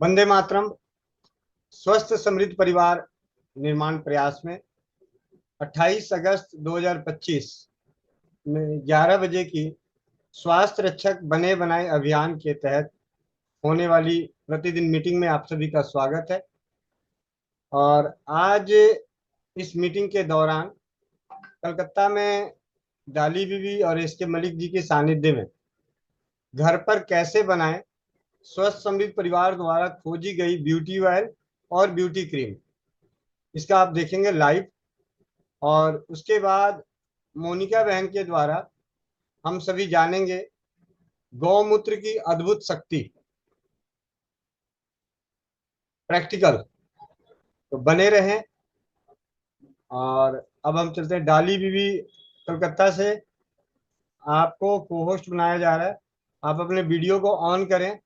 वंदे मातरम। स्वस्थ समृद्ध परिवार निर्माण प्रयास में 28 अगस्त 2025 में 11 बजे की स्वास्थ्य रक्षक बने बनाए अभियान के तहत होने वाली प्रतिदिन मीटिंग में आप सभी का स्वागत है। और आज इस मीटिंग के दौरान कलकत्ता में डाली बीवी और इसके मलिक जी के सानिध्य में घर पर कैसे बनाएं स्वस्थ समृद्ध परिवार द्वारा खोजी गई ब्यूटी ऑयल और ब्यूटी क्रीम, इसका आप देखेंगे लाइव। और उसके बाद मोनिका बहन के द्वारा हम सभी जानेंगे गौमूत्र की अद्भुत शक्ति, प्रैक्टिकल। तो बने रहें। और अब हम चलते हैं डाली बीवी कलकत्ता से। आपको को होस्ट बनाया जा रहा है, आप अपने वीडियो को ऑन करें।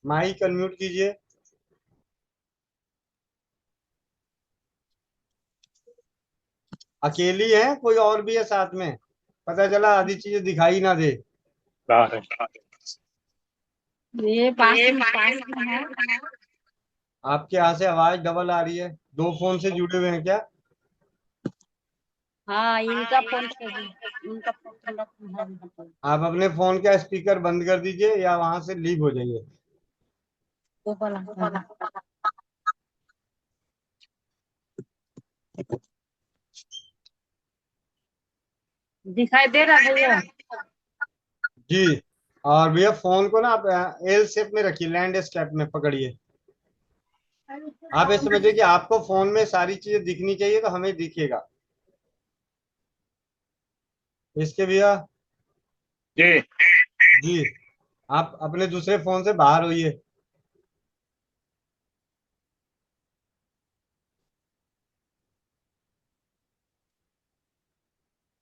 माइक अनम्यूट कीजिए। अकेली है कोई और भी है साथ में? पता चला आधी चीजें दिखाई ना दे। बाहर है। ये पास में है। आपके यहाँ से आवाज डबल आ रही है। दो फोन से जुड़े हुए हैं क्या? हाँ, इनका फोन से इनका फोन ठंडा है। आप अपने फोन का स्पीकर बंद कर दीजिए या वहां से लीव हो जाइए। वो वाला। दिखाई दे रहा है भैया? जी। और भैया फोन को ना आप एल शेप में रखिए, लैंडस्केप में पकड़िए। आप ये समझिए कि आपको फोन में सारी चीजें दिखनी चाहिए तो हमें दिखेगा। इसके भैया जी जी, आप अपने दूसरे फोन से बाहर होइए।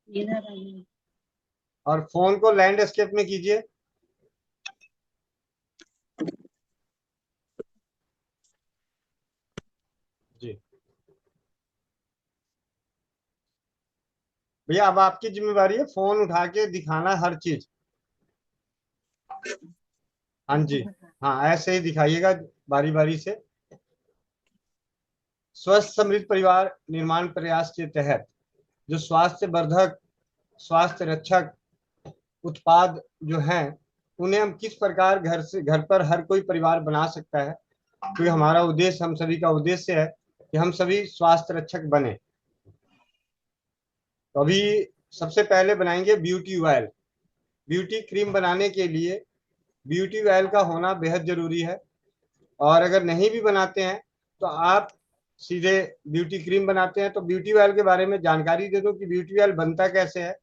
इधर आइए। और फोन को लैंडस्केप में कीजिए। जी भैया, अब आपकी जिम्मेवारी है फोन उठा के दिखाना हर चीज। हाँ जी, हाँ ऐसे ही दिखाइएगा बारी बारी से। स्वस्थ समृद्ध परिवार निर्माण प्रयास के तहत जो स्वास्थ्य वर्धक, स्वास्थ्य रक्षक उत्पाद जो हैं, उन्हें हम किस प्रकार घर पर हर कोई परिवार बना सकता है, क्योंकि हमारा उद्देश्य, हम सभी का उद्देश्य है कि हम सभी स्वास्थ्य रक्षक बने। तो अभी सबसे पहले बनाएंगे ब्यूटी ऑयल। ब्यूटी क्रीम बनाने के लिए ब्यूटी ऑयल का होना बेहद जरूरी है। और अगर नहीं भी बनाते हैं तो आप सीधे ब्यूटी क्रीम बनाते हैं तो ब्यूटी ऑयल के बारे में जानकारी दे दो कि ब्यूटी ऑयल बनता कैसे है।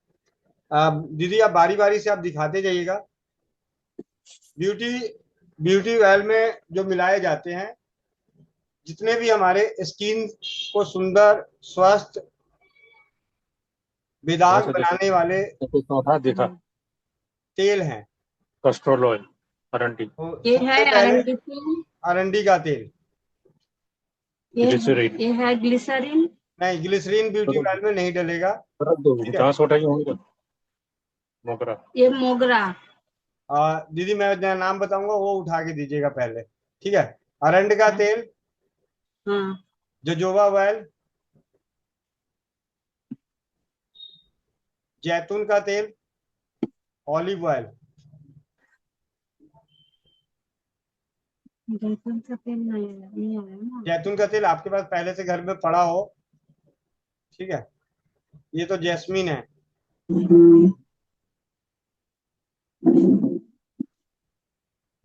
दीदी आप बारी बारी से आप दिखाते जाइएगा। ब्यूटी ब्यूटी ऑयल में जो मिलाए जाते हैं, जितने भी हमारे स्किन को सुंदर, स्वस्थ, बेदाग बनाने वाले चौथा देखा तेल हैं, कस्ट्रोल ऑयल अरंडी तो ये है सबसे पहले अरंडी तेल। अरंडी का तेल। ग्लिसरीन ये है ग्लिसरीन। नहीं, ग्लिसरीन ब्यूटी ऑयल में नहीं डलेगा। ठीक है। जहाँ से उठाई होंगे मोगरा। ये मोगरा। दीदी मैं जहाँ नाम बताऊंगा वो उठा के दीजिएगा पहले। ठीक है। अरंड का तेल, हाँ। जोजोबा ऑयल, जैतून का तेल, ऑलिव ऑयल। जैतून का तेल नहीं आया ना। जैतून का तेल आपके पास पहले से घर में पड़ा हो। ठीक है। ये तो जैस्मीन है।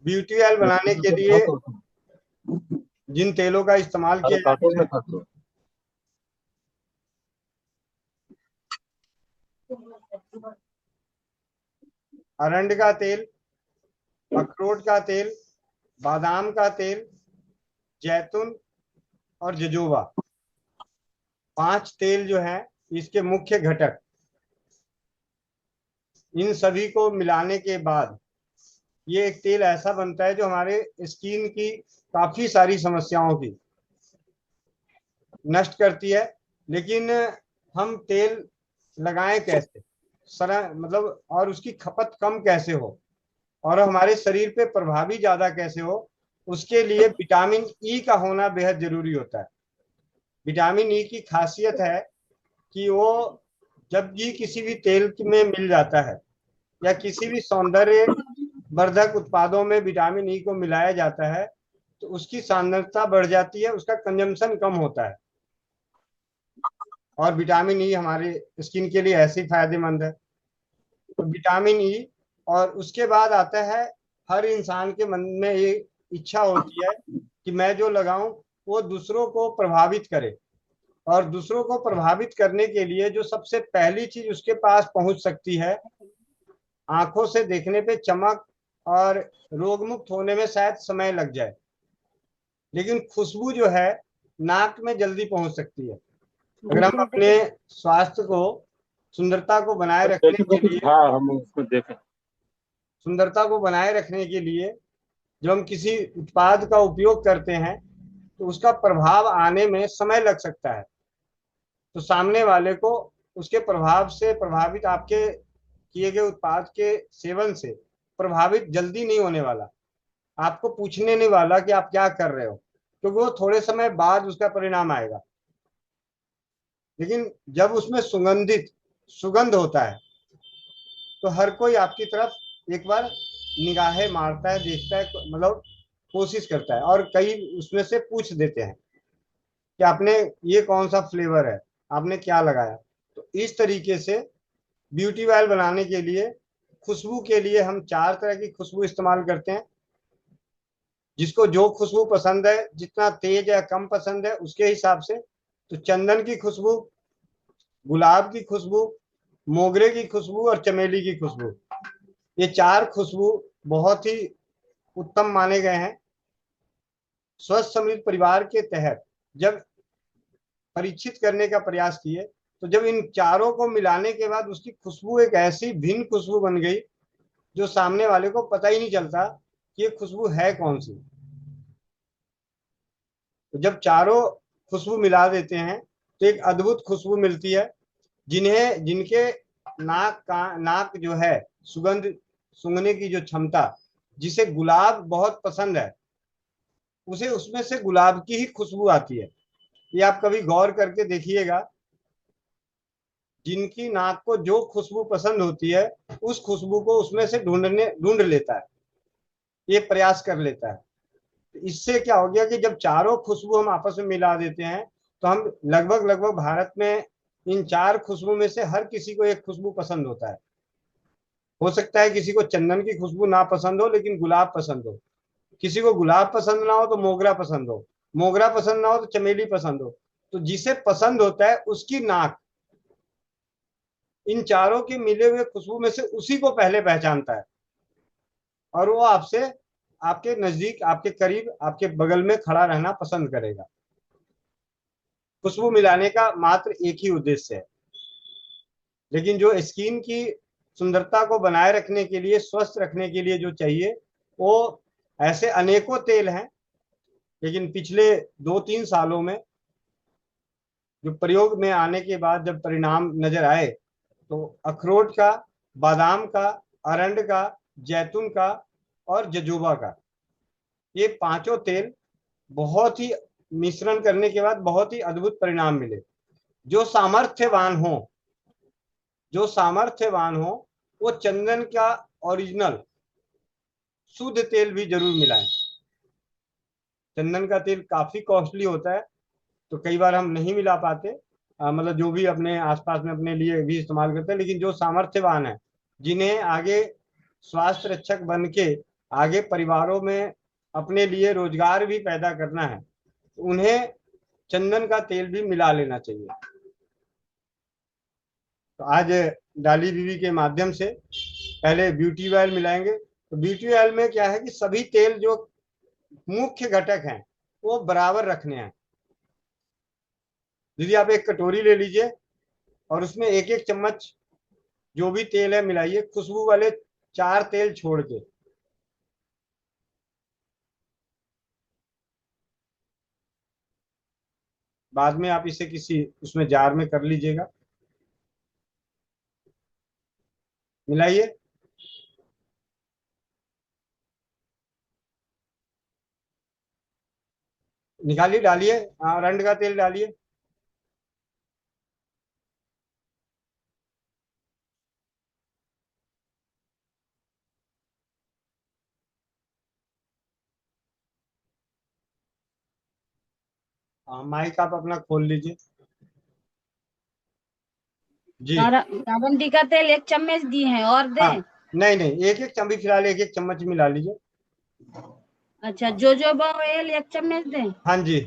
ब्यूटी ऑयल बनाने के लिए जिन तेलों का इस्तेमाल किया जाता कार्टून में है, था तो अरंड का तेल, अखरोट का तेल, बादाम का तेल, जैतून और जजोबा, 5 तेल जो है इसके मुख्य घटक। इन सभी को मिलाने के बाद ये एक तेल ऐसा बनता है जो हमारे स्किन की काफी सारी समस्याओं की नष्ट करती है। लेकिन हम तेल लगाएं कैसे, मतलब और उसकी खपत कम कैसे हो और हमारे शरीर पे प्रभावी ज्यादा कैसे हो, उसके लिए विटामिन ई का होना बेहद जरूरी होता है। विटामिन ई की खासियत है कि वो जब भी किसी भी तेल में मिल जाता है या किसी भी सौंदर्य वर्धक उत्पादों में विटामिन ई को मिलाया जाता है तो उसकी सांद्रता बढ़ जाती है, उसका कंजम्पशन कम होता है। और विटामिन ई हमारे स्किन के लिए ऐसे ही फायदेमंद है। तो विटामिन ई, और उसके बाद आता है हर इंसान के मन में ये इच्छा होती है कि मैं जो लगाऊं वो दूसरों को प्रभावित करे। और दूसरों को प्रभावित करने के लिए जो सबसे पहली चीज उसके पास पहुंच सकती है, आंखों से देखने पे चमक और रोग मुक्त होने में शायद समय लग जाए, लेकिन खुशबू जो है नाक में जल्दी पहुंच सकती है। अगर हम अपने स्वास्थ्य को, सुंदरता को बनाए रखने के लिए, हाँ हम उसको देखें। सुंदरता को बनाए रखने के लिए जब हम किसी उत्पाद का उपयोग करते हैं तो उसका प्रभाव आने में समय लग सकता है। तो सामने वाले को उसके प्रभाव से प्रभावित, आपके किए गए उत्पाद के सेवन से प्रभावित जल्दी नहीं होने वाला, आपको पूछने नहीं वाला कि आप क्या कर रहे हो, क्योंकि वो थोड़े समय बाद उसका परिणाम आएगा। लेकिन जब उसमें सुगंध होता है तो हर कोई आपकी तरफ एक बार निगाहें मारता है, देखता है, मतलब कोशिश करता है, और कई उसमें से पूछ देते हैं कि आपने ये कौन सा फ्लेवर है, आपने क्या लगाया। तो इस तरीके से ब्यूटी ऑयल बनाने के लिए, खुशबू के लिए हम 4 तरह की खुशबू इस्तेमाल करते हैं। जिसको जो खुशबू पसंद है, जितना तेज या कम पसंद है उसके हिसाब से। तो चंदन की खुशबू, गुलाब की खुशबू, मोगरे की खुशबू और चमेली की खुशबू, ये 4 खुशबू बहुत ही उत्तम माने गए हैं। स्वस्थ समृद्ध परिवार के तहत जब परीक्षित करने का प्रयास किए तो जब इन चारों को मिलाने के बाद उसकी खुशबू एक ऐसी भिन्न खुशबू बन गई जो सामने वाले को पता ही नहीं चलता कि ये खुशबू है कौन सी। तो जब चारों खुशबू मिला देते हैं तो एक अद्भुत खुशबू मिलती है। जिनके नाक जो है, सुगंध सूंघने की जो क्षमता, जिसे गुलाब बहुत पसंद है, उसे उसमें से गुलाब की ही खुशबू आती है। ये आप कभी गौर करके देखिएगा, जिनकी नाक को जो खुशबू पसंद होती है उस खुशबू को उसमें से ढूंढ लेता है, ये प्रयास कर लेता है। तो इससे क्या हो गया कि जब चारों खुशबू हम आपस में मिला देते हैं तो हम लगभग लगभग भारत में इन 4 खुशबू में से हर किसी को एक खुशबू पसंद होता है। हो सकता है किसी को चंदन की खुशबू ना पसंद हो लेकिन गुलाब पसंद हो, किसी को गुलाब पसंद ना हो तो मोगरा पसंद हो, मोगरा पसंद ना हो तो चमेली पसंद हो। तो जिसे पसंद होता है उसकी नाक इन चारों के मिले हुए खुशबू में से उसी को पहले पहचानता है, और वो आपसे, आपके नजदीक, आपके करीब, आपके बगल में खड़ा रहना पसंद करेगा। खुशबू मिलाने का मात्र एक ही उद्देश्य है। लेकिन जो स्किन की सुंदरता को बनाए रखने के लिए, स्वस्थ रखने के लिए जो चाहिए, वो ऐसे अनेकों तेल हैं। लेकिन पिछले 2-3 सालों में जो प्रयोग में आने के बाद जब परिणाम नजर आए तो अखरोट का, बादाम का, अरंड का, जैतून का और जजोबा का, ये पांचों तेल बहुत ही मिश्रण करने के बाद बहुत ही अद्भुत परिणाम मिले। जो सामर्थ्यवान हो, जो सामर्थ्यवान हो वो चंदन का ओरिजिनल शुद्ध तेल भी जरूर मिलाएं। चंदन का तेल काफी कॉस्टली होता है तो कई बार हम नहीं मिला पाते, मतलब जो भी अपने आसपास में अपने लिए भी इस्तेमाल करते हैं। लेकिन जो सामर्थ्यवान है, जिन्हें आगे स्वास्थ्य रक्षक बन के आगे परिवारों में अपने लिए रोजगार भी पैदा करना है, उन्हें चंदन का तेल भी मिला लेना चाहिए। तो आज डाली बीवी के माध्यम से पहले ब्यूटी ऑयल मिलाएंगे। तो ब्यूटी ऑयल में क्या है कि सभी तेल जो मुख्य घटक हैं वो बराबर रखने हैं। यदि आप एक कटोरी ले लीजिए और उसमें एक एक चम्मच जो भी तेल है मिलाइए, खुशबू वाले 4 तेल छोड़ के। बाद में आप इसे किसी उसमें जार में कर लीजिएगा। मिलाइए। निकालिए, डालिए। हाँ, अरंड का तेल डालिए। हाँ, माइक आप अपना खोल लीजिए। जी। और साबुन का तेल 1 चम्मच दिए हैं, और हाँ, दें? नहीं नहीं, एक एक चम्मच, फिलहाल एक एक चम्मच मिला लीजिए। अच्छा, जोजोबा ऑयल 1 चम्मच दें? हाँ जी।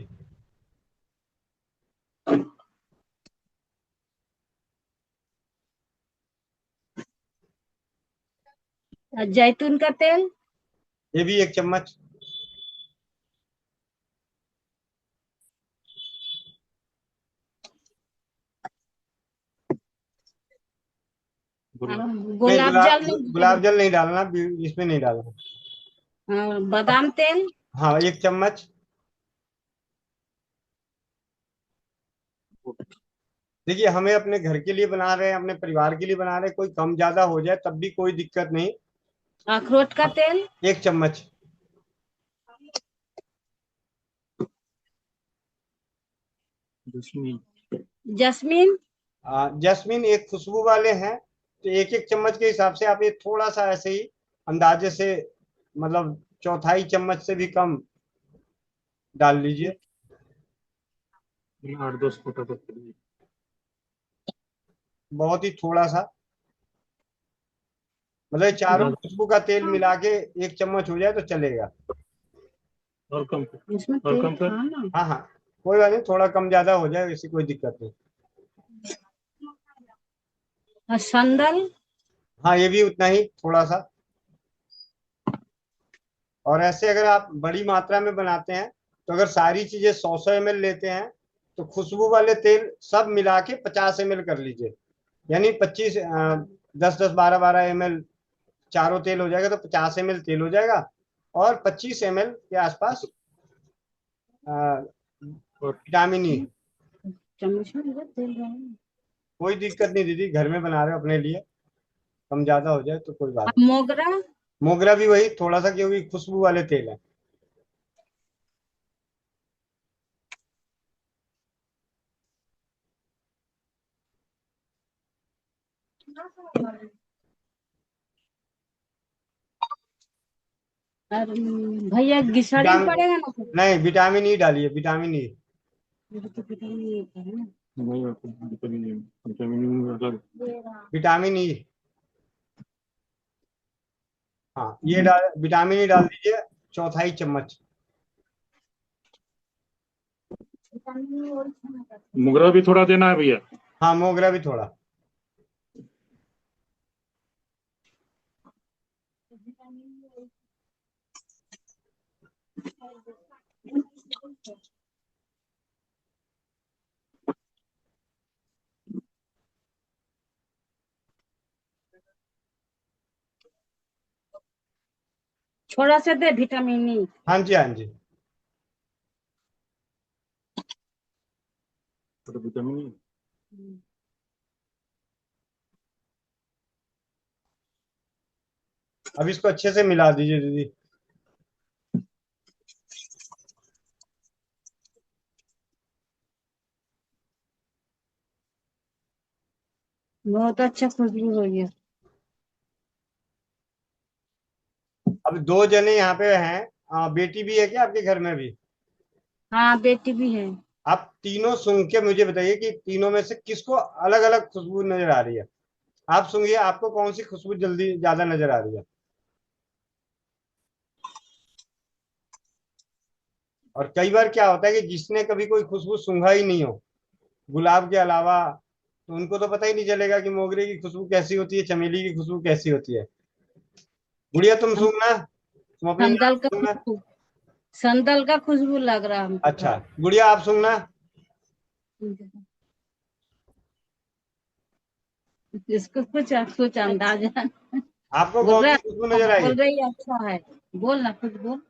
और जैतून का तेल? ये भी 1 चम्मच। और गुलाब। नहीं, गुलाब जल नहीं गुलाब दें? जल नहीं डालना, इसमें नहीं डालना। और बादाम तेल? हाँ, 1 चम्मच। देखिए, हमें अपने घर के लिए बना रहे हैं, अपने परिवार के लिए बना रहे हैं, कोई कम ज्यादा हो जाए तब भी कोई दिक्कत नहीं। अखरोट का तेल? 1 चम्मच। जैस्मीन। जस्मीन? जैस्मीन एक खुशबू वाले हैं, तो एक एक चम्मच के हिसाब से आप ये थोड़ा सा ऐसे ही अंदाजे से, मतलब चौथाई चम्मच से भी कम डाल लीजिए। 8-10 फोटो तक के लिए। बहुत ही थोड़ा सा, मतलब ये चारों ज्यादा खुशबू का तेल मिला के 1 चम्मच हो जाए तो चलेगा। और कम इसमें कर, और तेल कम कर। था ना? हाँ हाँ, कोई बात नहीं, थोड़ा कम ज्यादा हो जाए, इससे कोई दिक्कत नहीं। और संदल? हाँ, ये भी उतना ही, थोड़ा सा। और ऐसे अगर आप बड़ी मात्रा में बनाते हैं, तो अगर सारी चीजें 100-100 ml लेते हैं, तो खुशबू वाले तेल सब मिला के 50 ml कर लीजिए। यानी 25, 10-10, 12-12 ml चारों तेल हो जाएगा, तो 50 ml तेल हो जाएगा। और 25 ml के आसपास और विटामिन ई। चम्मच में इधर तेल रहा है। कोई दिक्कत नहीं दीदी, घर में बना रहे हो अपने लिए, कम ज्यादा हो जाए तो कोई बात अब मोगरा? नहीं। मोगरा भी वही थोड़ा सा, क्योंकि खुशबू वाले तेल है। और भैया ग्लिसरीन विटामिन, पड़ेगा ना फिर? नहीं, विटामिन ई डालिए, विटामिन ई। मेरे तो विटामिन नहीं होता है ना। नहीं होता, विटामिन नहीं, विटामिन अलग। Vitamin E. हाँ, ये डाल, विटामिन ई डाल दीजिए, चौथाई चम्मच। विटामिन ई और खाना करता है। मोगरा भी थोड़ा देना है भैया। हाँ, मोगरा भी थोड़ा। विटामिन ई थोड़ा सा दे विटामिन ई। हाँ जी, हाँ जी। तो विटामिन नहीं। अब इसको अच्छे से मिला दीजिए दीदी। बहुत अच्छा खुशबू हो गया। अब 2 जने यहाँ पे हैं, बेटी भी है क्या आपके घर में भी? हाँ, बेटी भी है। आप तीनों सुन के मुझे बताइए कि तीनों में से किसको अलग अलग खुशबू नजर आ रही है। आप सुनिए, आपको कौन सी खुशबू जल्दी ज्यादा नजर आ रही है? और कई बार क्या होता है कि जिसने कभी कोई खुशबू सूंघा ही नहीं हो गुलाब के अलावा, तो उनको तो पता ही नहीं चलेगा कि मोगरे की खुशबू कैसी होती है, चमेली की खुशबू कैसी होती है। गुड़िया, तुम हम सूंघना, तुम अपनी नाक संदल का सूंघना। खुशबू, संदल का खुशबू लग रहा है हमको अच्छा, थोड़ा। गुड़िया आप सूंघना। इसको कुछ अंदाजा। आपको बोल कौन रहा सी खुशबू नजर आई? बोल रही है अच्छा है। बोल ना, कुछ बोल।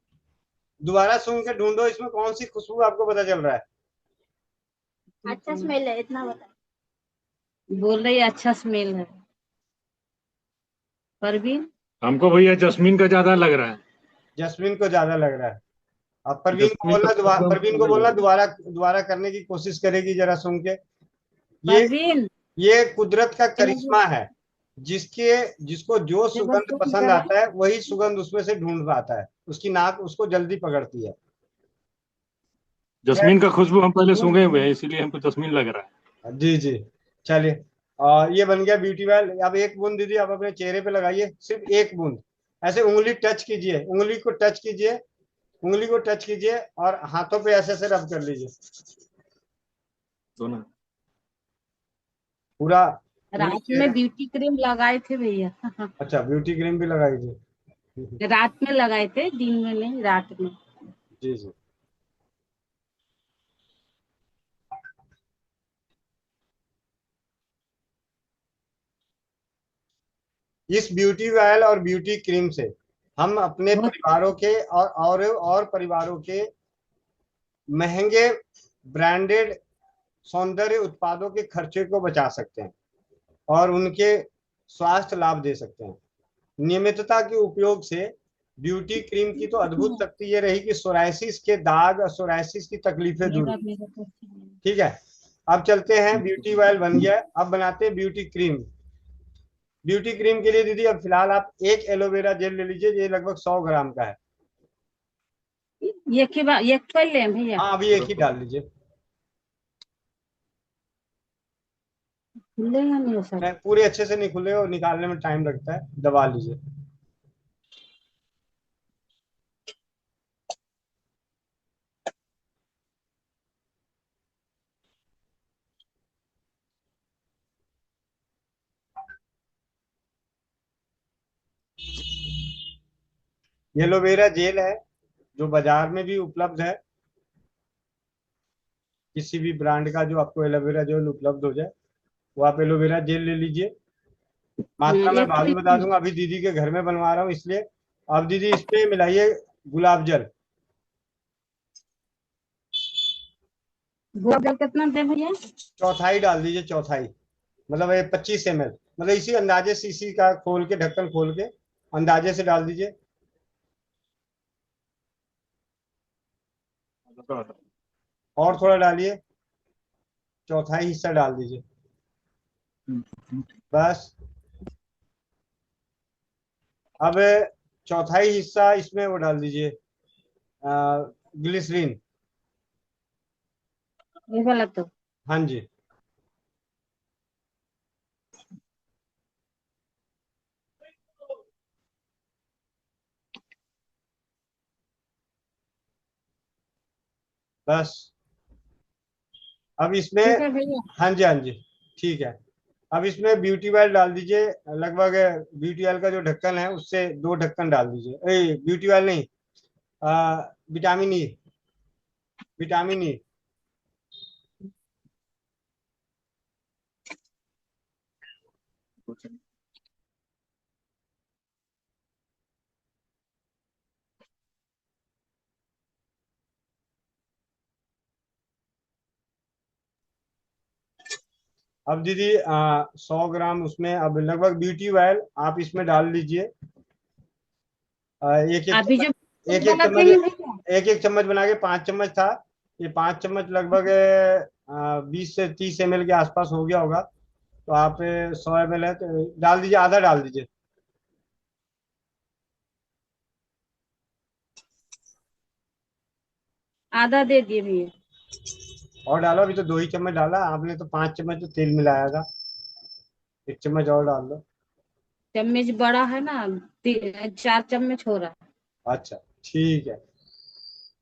दोबारा सूंघ के ढूंढो, इसमें कौन सी खुशबू आपको पता चल रहा है? अच्छा स्मेल है, इतना बता। बोल रही है अच्छा स्मेल है। परवीन। हमको भैया जस्मीन का ज्यादा लग रहा है। जस्मिन को ज्यादा लग रहा है। अब जस्मीन का प्रॉब्लम परवीन को ज्यादा बोलना लग रहा दोबारा दोबारा करने की कोशिश करेगी जरा सुन के। ये परवीन। ये कुदरत का करिश्मा है। जिसके जिसको जो सुगंध पसंद आता है वही सुगंध उसमें से ढूंढ पाता है। उसकी नाक उसको जल्दी पकड़ती है। है। जस्मीन का खुशबू हम पहले सूंघे हुए हैं, इसीलिए हमको जस्मीन लग रहा है। जी जी। चलिए, और ये बन गया ब्यूटी वेल। अब एक बूंद दीदी आप अपने चेहरे पे लगाइए, सिर्फ एक बूंद। ऐसे उंगली टच कीजिए, उंगली को टच कीजिए, उंगली को टच कीजिए और हाथों पे ऐसे ऐसे रब कर लीजिए दोनों। पूरा पूरे रात में चेहरे। ब्यूटी क्रीम लगाए थे भैया। अच्छा, ब्यूटी क्रीम भी लगाई थी। रात में लगाए थे, दिन में नहीं, रात में। जी जी। इस ब्यूटी ऑयल और ब्यूटी क्रीम से हम अपने बहुत परिवारों के और परिवारों के महंगे ब्रांडेड सौंदर्य उत्पादों के खर्चे को बचा सकते हैं और उनके स्वास्थ्य लाभ दे सकते हैं। नियमितता के उपयोग से ब्यूटी क्रीम की तो अद्भुत शक्ति ये रही कि सोराइसिस के दाग और सोराइसिस की तकलीफें दूर मेरा हुई। मेरा तो अच्छा है। ठीक है। अब चलते हैं, ब्यूटी ऑयल बन गया है, अब बनाते हैं ब्यूटी क्रीम। ब्यूटी क्रीम के लिए दीदी अब फिलहाल आप एक एलोवेरा जेल ले लीजिए, ये लगभग 100 ग्राम का है। ये की बात, ये कर ले भैया। हाँ, अभी एक ही डाल लीजिए। खुलेगा नहीं वो सब। नहीं, पूरे अच्छे से नहीं खुले और निकालने में टाइम लगता है, दबा लीजिए। ये एलोवेरा जेल है जो बाजार में भी उपलब्ध है। किसी भी ब्रांड का जो आपको एलोवेरा जेल उपलब्ध हो जाए वो आप एलोवेरा जेल ले लीजिए। मात्रा मैं एक बाद में बता दूंगा, अभी दीदी के घर में बनवा रहा हूँ इसलिए। अब दीदी इस पे मिलाइए गुलाब जल। गुलाब जल कितना दे भैया? चौथाई डाल दीजिए, चौथाई। मतलब ये 25 ml, मतलब इसी अंदाजे सीसी का खोल के, ढक्कन खोल के अंदाजे से डाल दीजिए। और थोड़ा डालिए, चौथाई हिस्सा डाल दीजिए बस। अब चौथाई हिस्सा इसमें वो डाल दीजिए, ग्लिसरीन। ये वाला तो। हाँ जी। बस। अब इसमें, ठीक है भैया। हाँ जी हाँ जी, ठीक है। अब इसमें ब्यूटी ऑयल डाल दीजिए लगभग। ब्यूटी ऑयल का जो ढक्कन है उससे 2 ढक्कन डाल दीजिए। ब्यूटी ऑयल नहीं, विटामिन ई, विटामिन ई। अब दीदी 100 ग्राम उसमें अब लगभग ब्यूटी ऑयल आप इसमें डाल लीजिए। एक एक अभी जो चम्मच, एक एक बनाते चम्मच, हैं भैया। एक एक चम्मच बना के 5 चम्मच था। ये 5 चम्मच लगभग 20 से 30 ml के आसपास हो गया होगा। तो आप 100 ml है तो डाल दीजिए, आधा डाल दीजिए। आधा दे दिए भैया। और डालो, अभी तो 2 ही चम्मच डाला आपने, तो 5 चम्मच तो तेल मिलाया था। 1 चम्मच और डाल दो। चम्मच बड़ा है ना, 4 चम्मच हो रहा है। अच्छा, ठीक है।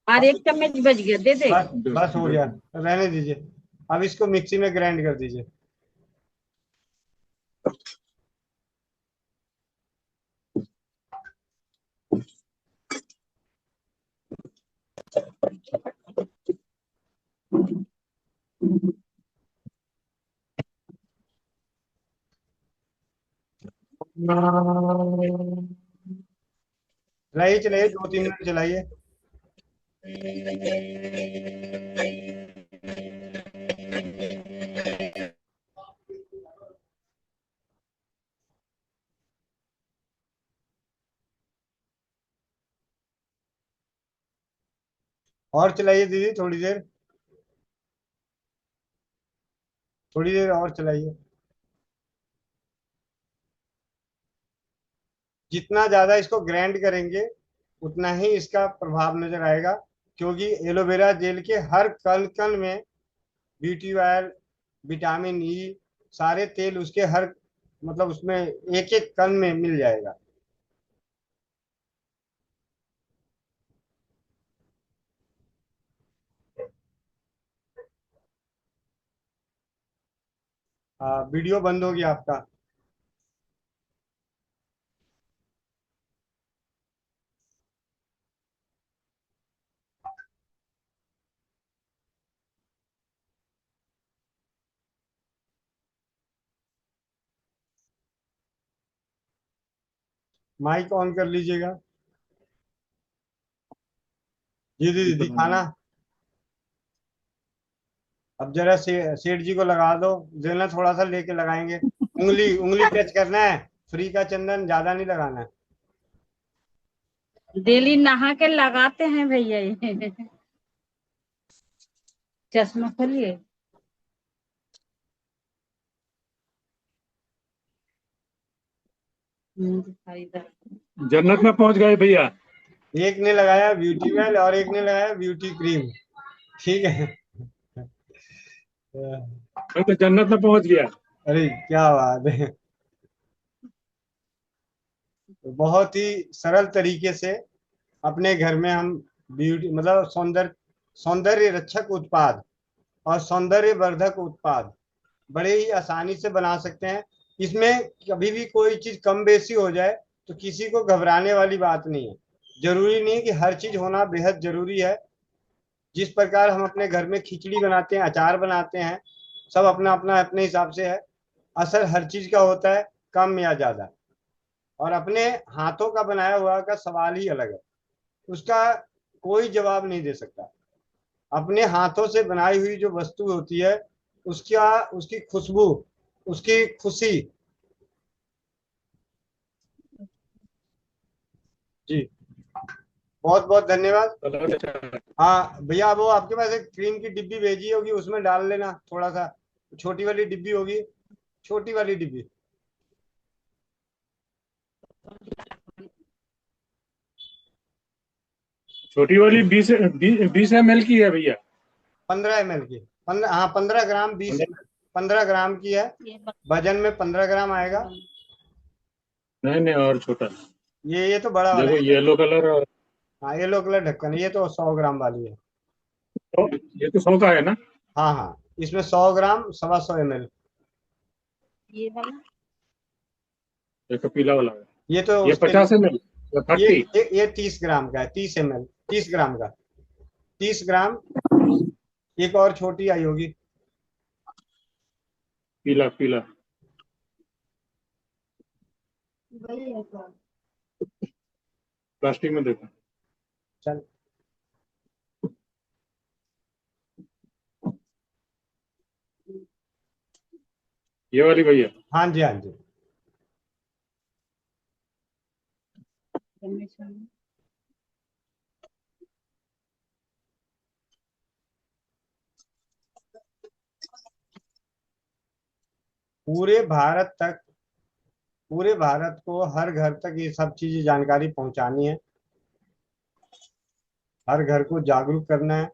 और 1 चम्मच बच गया, दे दे। बस बस हो गया, रहने दीजिए। अब इसको मिक्सी में ग्राइंड कर दीजिए। चलाइए चलाइए, 2-3 मिनट चलाइए। और चलाइए दीदी, थोड़ी देर और चलाइए। जितना ज्यादा इसको ग्राइंड करेंगे उतना ही इसका प्रभाव नजर आएगा, क्योंकि एलोवेरा जेल के हर कण कण में ब्यूटी ऑयल, विटामिन ई, सारे तेल उसके हर, मतलब उसमें एक एक कण में मिल जाएगा। वीडियो बंद हो गया आपका। माइक ऑन कर लीजिएगा। जी दीदी, दिखाना। अब जरा सेठ जी को लगा दो, देना थोड़ा सा लेके लगाएंगे। उंगली उंगली टच करना है, फ्री का चंदन ज्यादा नहीं लगाना है। डेली नहा के लगाते हैं भैया ये। चश्मा खोलिए। दिखाई दे। जन्नत में पहुंच गए भैया। एक ने लगाया ब्यूटी वेल और एक ने लगाया ब्यूटी क्रीम। ठीक है। मैं तो जन्नत में पहुंच गया। अरे क्या बात है। बहुत ही सरल तरीके से अपने घर में हम ब्यूटी, मतलब सौंदर्य रक्षक उत्पाद और सौंदर्य वर्धक उत्पाद बड़े ही आसानी से बना सकते हैं। इसमें कभी भी कोई चीज कम बेसी हो जाए तो किसी को घबराने वाली बात नहीं है। जरूरी नहीं कि हर चीज होना बेहद जरूरी है। जिस प्रकार हम अपने घर में खिचड़ी बनाते हैं, अचार बनाते हैं, सब अपना अपना अपने हिसाब से है। असर हर चीज का होता है, कम या ज्यादा। और अपने हाथों का बनाया हुआ का सवाल ही अलग है, उसका कोई जवाब नहीं दे सकता। अपने हाथों से बनाई हुई जो वस्तु होती है, उसका, उसकी खुशबू, उसकी खुशी। जी, बहुत बहुत धन्यवाद। बहुत अच्छा। हाँ भैया, वो आपके पास एक क्रीम की डिब्बी भेजी होगी, उसमें डाल लेना थोड़ा सा। छोटी वाली डिब्बी होगी, छोटी वाली डिब्बी। छोटी वाली 20 ml की है भैया। 15 ml की, 15, हाँ 15 ग्राम, 20 ml, 15 ग्राम की है। वजन में 15 ग्राम आएगा। नहीं नहीं, और छोटा। ये तो बड़ा वाला देखो है। येलो कलर और हाँ, येलो कलर ढक्कन, ये तो 100 ग्राम वाली है। तो ये तो 100 का है ना। हाँ हाँ, इसमें 100 ग्राम, 125 ml। ये वाला। एक पीला वाला है। ये तो ये उसके लिए। 50 ml या ये 30। ये 30 ग्राम का है, 30 ml, 30 ग्राम का, 30 ग्राम। एक और छोटी आई होगी। पीला पीला। वही है तो। प्लास्टिक में देखो। चल। ये वाली भैया। हाँ जी, हाँ जी। पूरे भारत तक, पूरे भारत को, हर घर तक ये सब चीजें जानकारी पहुंचानी है। हर घर को जागरूक करना है।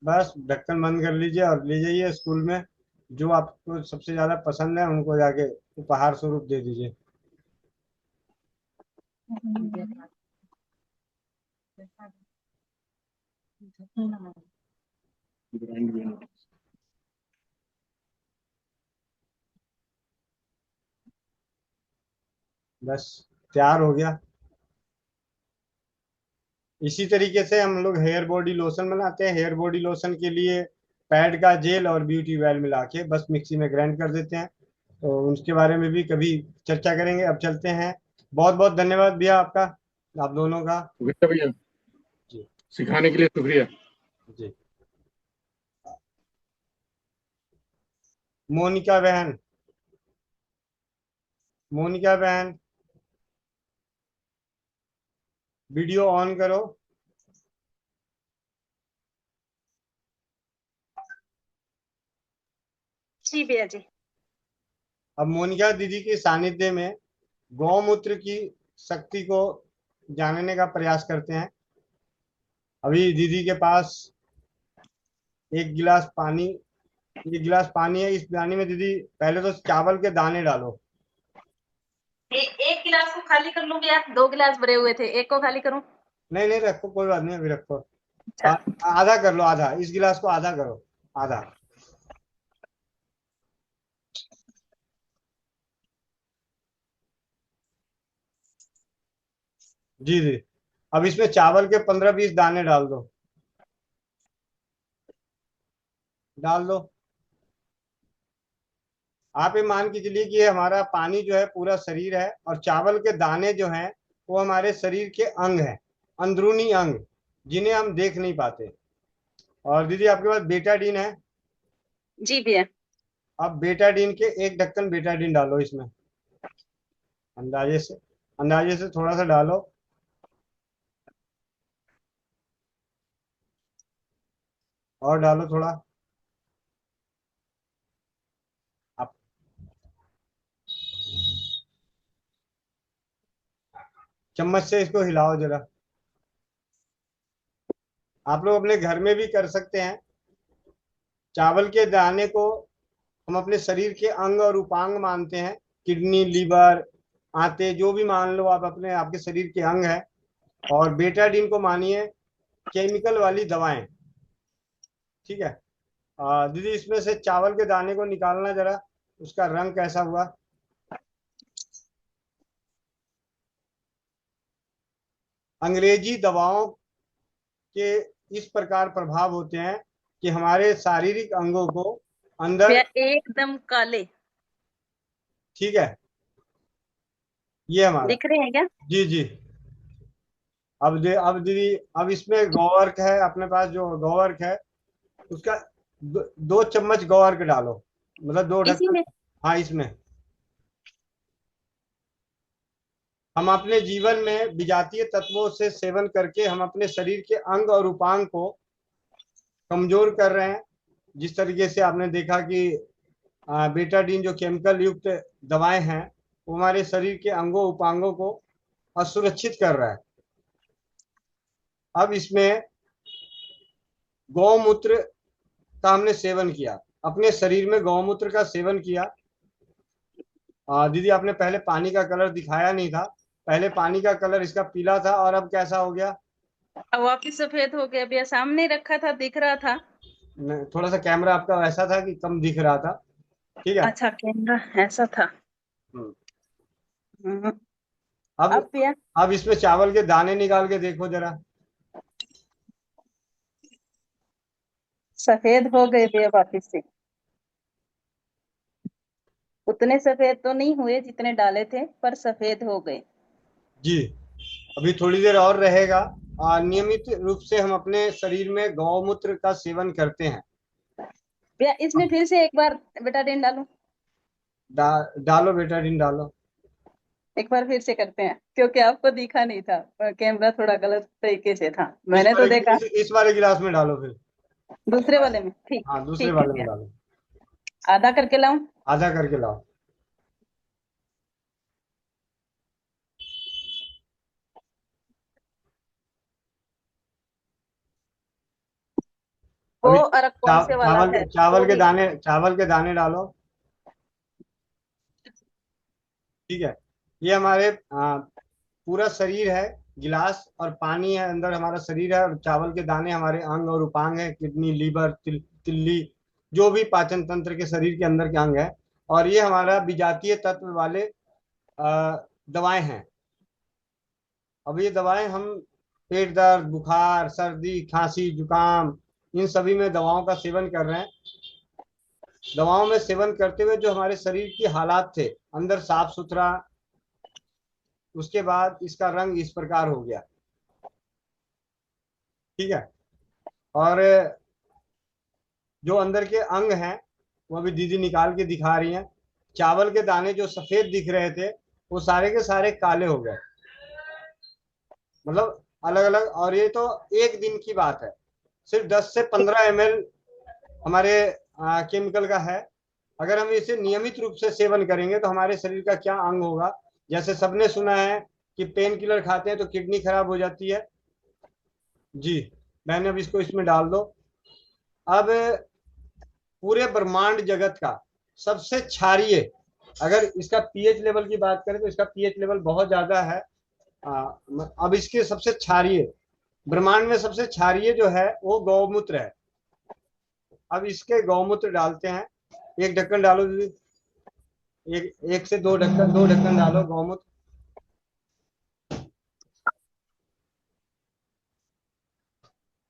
बस ढक्कन बंद कर लीजिए और ले जाइए स्कूल में। जो आपको सबसे ज्यादा पसंद है उनको जाके उपहार स्वरूप दे दीजिए। ब्रांड भी है। बस तैयार हो गया। इसी तरीके से हम लोग हेयर बॉडी लोशन बनाते हैं। हेयर बॉडी लोशन के लिए पैड का जेल और ब्यूटी ऑयल मिला के बस मिक्सी में ग्राइंड कर देते हैं। तो उसके बारे में भी कभी चर्चा करेंगे। अब चलते हैं। बहुत बहुत धन्यवाद भैया आपका, आप दोनों का। शुक्रिया भैया, जी। सिखाने के लिए शुक्रिया। जी। मोनिका बहन, मोनिका बहन, वीडियो ऑन करो। जी भैया जी। अब मोनिका दीदी के सानिध्य में गौमूत्र की शक्ति को जानने का प्रयास करते हैं। अभी दीदी के पास एक गिलास पानी, एक गिलास पानी है। इस पानी में दीदी पहले तो चावल के दाने डालो। एक गिलास को खाली कर लूं भैया? 2 गिलास भरे हुए थे, एक को खाली करूं? नहीं नहीं, रखो, कोई बात नहीं, अभी रखो। अच्छा। आधा कर लो, आधा, इस गिलास को आधा करो, आधा। जी जी। अब इसमें चावल के 15-20 दाने डाल दो, डाल दो। आप ये मान के चलिए कि ये हमारा पानी जो है पूरा शरीर है, और चावल के दाने जो हैं वो हमारे शरीर के अंग हैं, अंदरूनी अंग, जिन्हें हम देख नहीं पाते। और दीदी आपके पास बेटाडीन है? जी भैया। अब बेटाडीन के एक ढक्कन बेटाडीन डालो इसमें, अंदाजे से, अंदाजे से थोड़ा सा डालो। और डालो थोड़ा। आप चम्मच से इसको हिलाओ जरा। आप लोग अपने घर में भी कर सकते हैं। चावल के दाने को हम अपने शरीर के अंग और उपांग मानते हैं। किडनी, लीवर, आंतें, जो भी मान लो आप, अपने आपके शरीर के अंग है। और बेटाडीन को मानिए केमिकल वाली दवाएं। ठीक है। दीदी इसमें से चावल के दाने को निकालना जरा, उसका रंग कैसा हुआ। अंग्रेजी दवाओं के इस प्रकार प्रभाव होते हैं कि हमारे शारीरिक अंगों को अंदर। भैया एकदम काले ठीक है, ये हमारा। दिख रहे हैं क्या? जी जी। अब दीदी, अब इसमें गौवर्क है अपने पास, जो गौवर्क है उसका 2 चम्मच गौवर्क डालो, मतलब 2 इसी ढक्कन। में? हाँ, इसमें। हम अपने जीवन में विजातीय तत्वों से सेवन करके हम अपने शरीर के अंग और उपांग को कमजोर कर रहे हैं। जिस तरीके से आपने देखा कि बेटाडीन जो केमिकल युक्त दवाएं हैं, वो हमारे शरीर के अंगों उपांगों को असुरक्षित कर रहा है। अब इसमें गौमूत्र का हमने सेवन किया, अपने शरीर में गौमूत्र का सेवन किया। दीदी आपने पहले पानी का कलर दिखाया नहीं था। पहले पानी का कलर इसका पीला था, और अब कैसा हो गया? अब वापिस सफेद हो गया भैया, सामने रखा था दिख रहा था। थोड़ा सा कैमरा आपका वैसा था कि कम दिख रहा था। ठीक है। अच्छा, कैमरा ऐसा था। हम्म। हम्म। अब अब भैया अब इसमें चावल के दाने निकाल के देखो जरा। सफेद हो गए भैया वापिस से। उतने सफेद तो नहीं हुए जितने डाले थे, पर सफेद हो गए। जी। अभी थोड़ी देर और रहेगा। नियमित रूप से हम अपने शरीर में गौमूत्र का सेवन करते हैं। भैया इसमें फिर से एक बार बेटाडीन डालूं? डालो बेटाडीन, डालो। एक बार फिर से करते हैं, क्योंकि आपको दिखा नहीं था, कैमरा थोड़ा गलत तरीके से था, इस मैंने तो वाले देखा। इस वाले गिलास में डालो फिर। दूसरे वाले में? ठीक। हाँ, दूसरे ठीक है वाले में भैया। डालो। आधा करके लाऊं? आधा करके लाओ। वो अभी और कौन से वाला है चावल वो के भी? दाने, चावल के दाने डालो। ठीक है। ये हमारे पूरा शरीर है, गिलास और पानी है, अंदर हमारा शरीर है, और चावल के दाने हमारे अंग और उपांग है, किडनी, लीवर, तिल्ली, जो भी पाचन तंत्र के शरीर के अंदर के अंग है। और ये हमारा विजातीय तत्व वाले दवाएं हैं। अब ये दवाएं हम पेट दर्द, बुखार, सर्दी, खांसी, जुकाम, इन सभी में दवाओं का सेवन कर रहे हैं। दवाओं में सेवन करते हुए जो हमारे शरीर की हालात थे अंदर साफ सुथरा, उसके बाद इसका रंग इस प्रकार हो गया। ठीक है। और जो अंदर के अंग हैं वो अभी दीदी निकाल के दिखा रही हैं। चावल के दाने जो सफेद दिख रहे थे वो सारे के सारे काले हो गए, मतलब अलग अलग। और ये तो एक दिन की बात है, सिर्फ 10 से 15 ml हमारे केमिकल का है। अगर हम इसे नियमित रूप से सेवन करेंगे तो हमारे शरीर का क्या अंग होगा। जैसे सबने सुना है कि पेन किलर खाते हैं तो किडनी खराब हो जाती है। जी, मैंने अब इसको इसमें डाल दो। अब पूरे ब्रह्मांड जगत का सबसे क्षारीय, अगर इसका पीएच लेवल की बात करें तो इसका पीएच लेवल बहुत ज्यादा है। अब इसके सबसे क्षारीय, ब्रह्मांड में सबसे क्षारीय जो है वो गौमूत्र है। अब इसके गौमूत्र डालते हैं। एक ढक्कन डालो दीदी, एक से दो ढक्कन डालो गौमूत्र।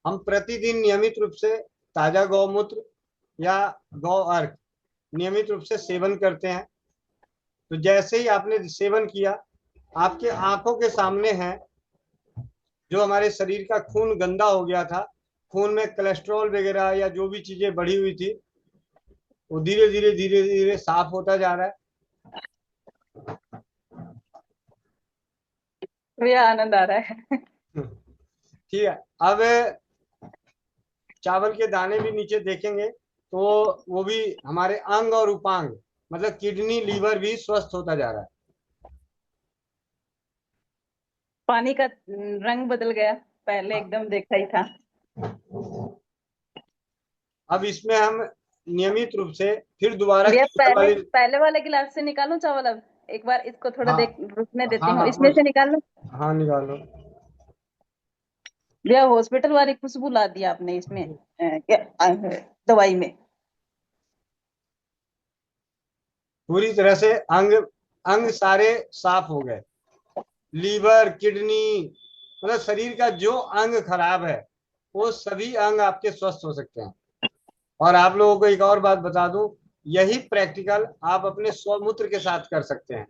हम प्रतिदिन नियमित रूप से ताजा गौमूत्र या गौ अर्क नियमित रूप से सेवन करते हैं। तो जैसे ही आपने सेवन किया, आपके आंखों के सामने है जो हमारे शरीर का खून गंदा हो गया था, खून में कोलेस्ट्रॉल वगैरह या जो भी चीजें बढ़ी हुई थी वो धीरे धीरे साफ होता जा रहा है। भैया आनंद आ रहा है। ठीक है। अब चावल के दाने भी नीचे देखेंगे तो वो भी हमारे अंग और उपांग, मतलब किडनी लीवर भी स्वस्थ होता जा रहा है। पानी का रंग बदल गया, पहले एकदम देखा ही था। अब इसमें हम नियमित रूप से फिर दोबारा भैया केमिकल वाली। पहले वाले गिलास से निकालूं चावल? अब एक बार इसको थोड़ा हाँ देख रुकने देती हाँ हूँ, हाँ इसमें से निकाल लूं? हाँ निकालो। भैया हॉस्पिटल वाली खुशबू ला दी आपने इसमें, क्या दवाई में। पूरी तरह से अंग अंग सारे साफ हो गए। लीवर, किडनी, मतलब शरीर का जो अंग खराब है वो सभी अंग आपके स्वस्थ हो सकते हैं। और आप लोगों को एक और बात बता दूं, यही प्रैक्टिकल आप अपने स्वमूत्र के साथ कर सकते हैं।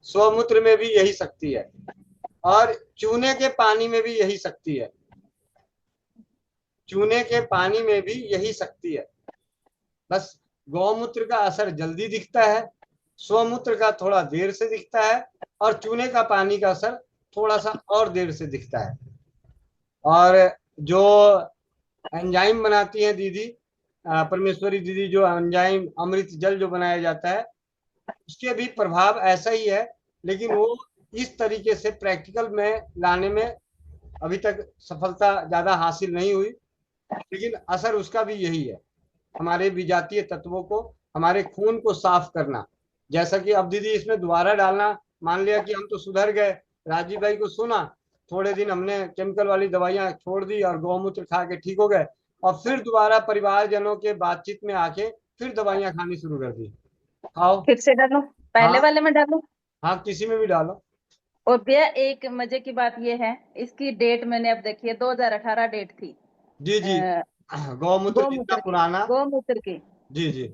स्वमूत्र में भी यही शक्ति है और चूने के पानी में भी यही शक्ति है। चूने के पानी में भी यही शक्ति है। बस गौमूत्र का असर जल्दी दिखता है, स्वमूत्र का थोड़ा देर से दिखता है, और चूने का पानी का असर थोड़ा सा और देर से दिखता है। और जो एंजाइम बनाती है दीदी, परमेश्वरी दीदी, जो एंजाइम अमृत जल जो बनाया जाता है उसके भी प्रभाव ऐसा ही है, लेकिन वो इस तरीके से प्रैक्टिकल में लाने में अभी तक सफलता ज्यादा हासिल नहीं हुई, लेकिन असर उसका भी यही है, हमारे विजातीय तत्वों को, हमारे खून को साफ करना। जैसा कि अब दीदी इसमें दोबारा डालना, मान लिया कि हम तो सुधर गए, राजीव भाई को सुना, थोड़े दिन हमने केमिकल वाली दवाइयां छोड़ दी और गौमूत्र खा के ठीक हो गए, और फिर दोबारा परिवारजनों के बातचीत में आके फिर दवाइयां खानी शुरू कर दी। खाओ। फिर से डालूं? पहले हाँ वाले में डालूं? हाँ, किसी में भी डालो। और भैया एक मजे की बात ये है, इसकी डेट मैंने अब देखी है, 2018 डेट थी। जी जी, अ, गौमूत्र जितना गौमूत्र की, पुराना। गौमूत्र की। जी जी।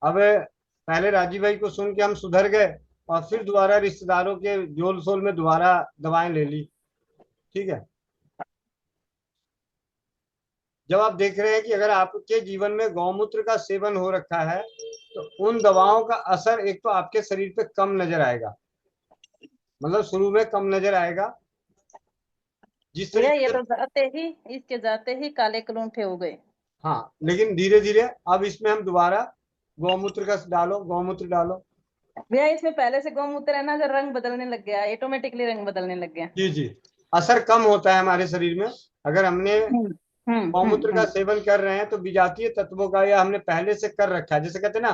अब पहले राजीव भाई को सुन के हम सुधर गए और फिर दोबारा रिश्तेदारों के जोल शोल में दोबारा दवाएं ले ली। ठीक है। जब आप देख रहे हैं कि अगर आपके जीवन में गौमूत्र का सेवन हो रखा है तो उन दवाओं का असर एक तो आपके शरीर पे कम नजर आएगा, मतलब शुरू में कम नजर आएगा जिस भैया ये तरीके से। तो इसके जाते ही काले कलूंठे हो गए। हाँ, लेकिन धीरे धीरे अब इसमें हम दोबारा गौमूत्र का डालो, गौमूत्र डालो। भैया इसमें पहले से गौमूत्र है ना, जो रंग बदलने लग गया, ऑटोमेटिकली रंग बदलने लग गया। जी जी, असर कम होता है हमारे शरीर में। अगर हमने गौमूत्र का हम्म। सेवन कर रहे हैं तो विजातीय तत्वों का, या हमने पहले से कर रखा है, जैसे कहते हैं ना,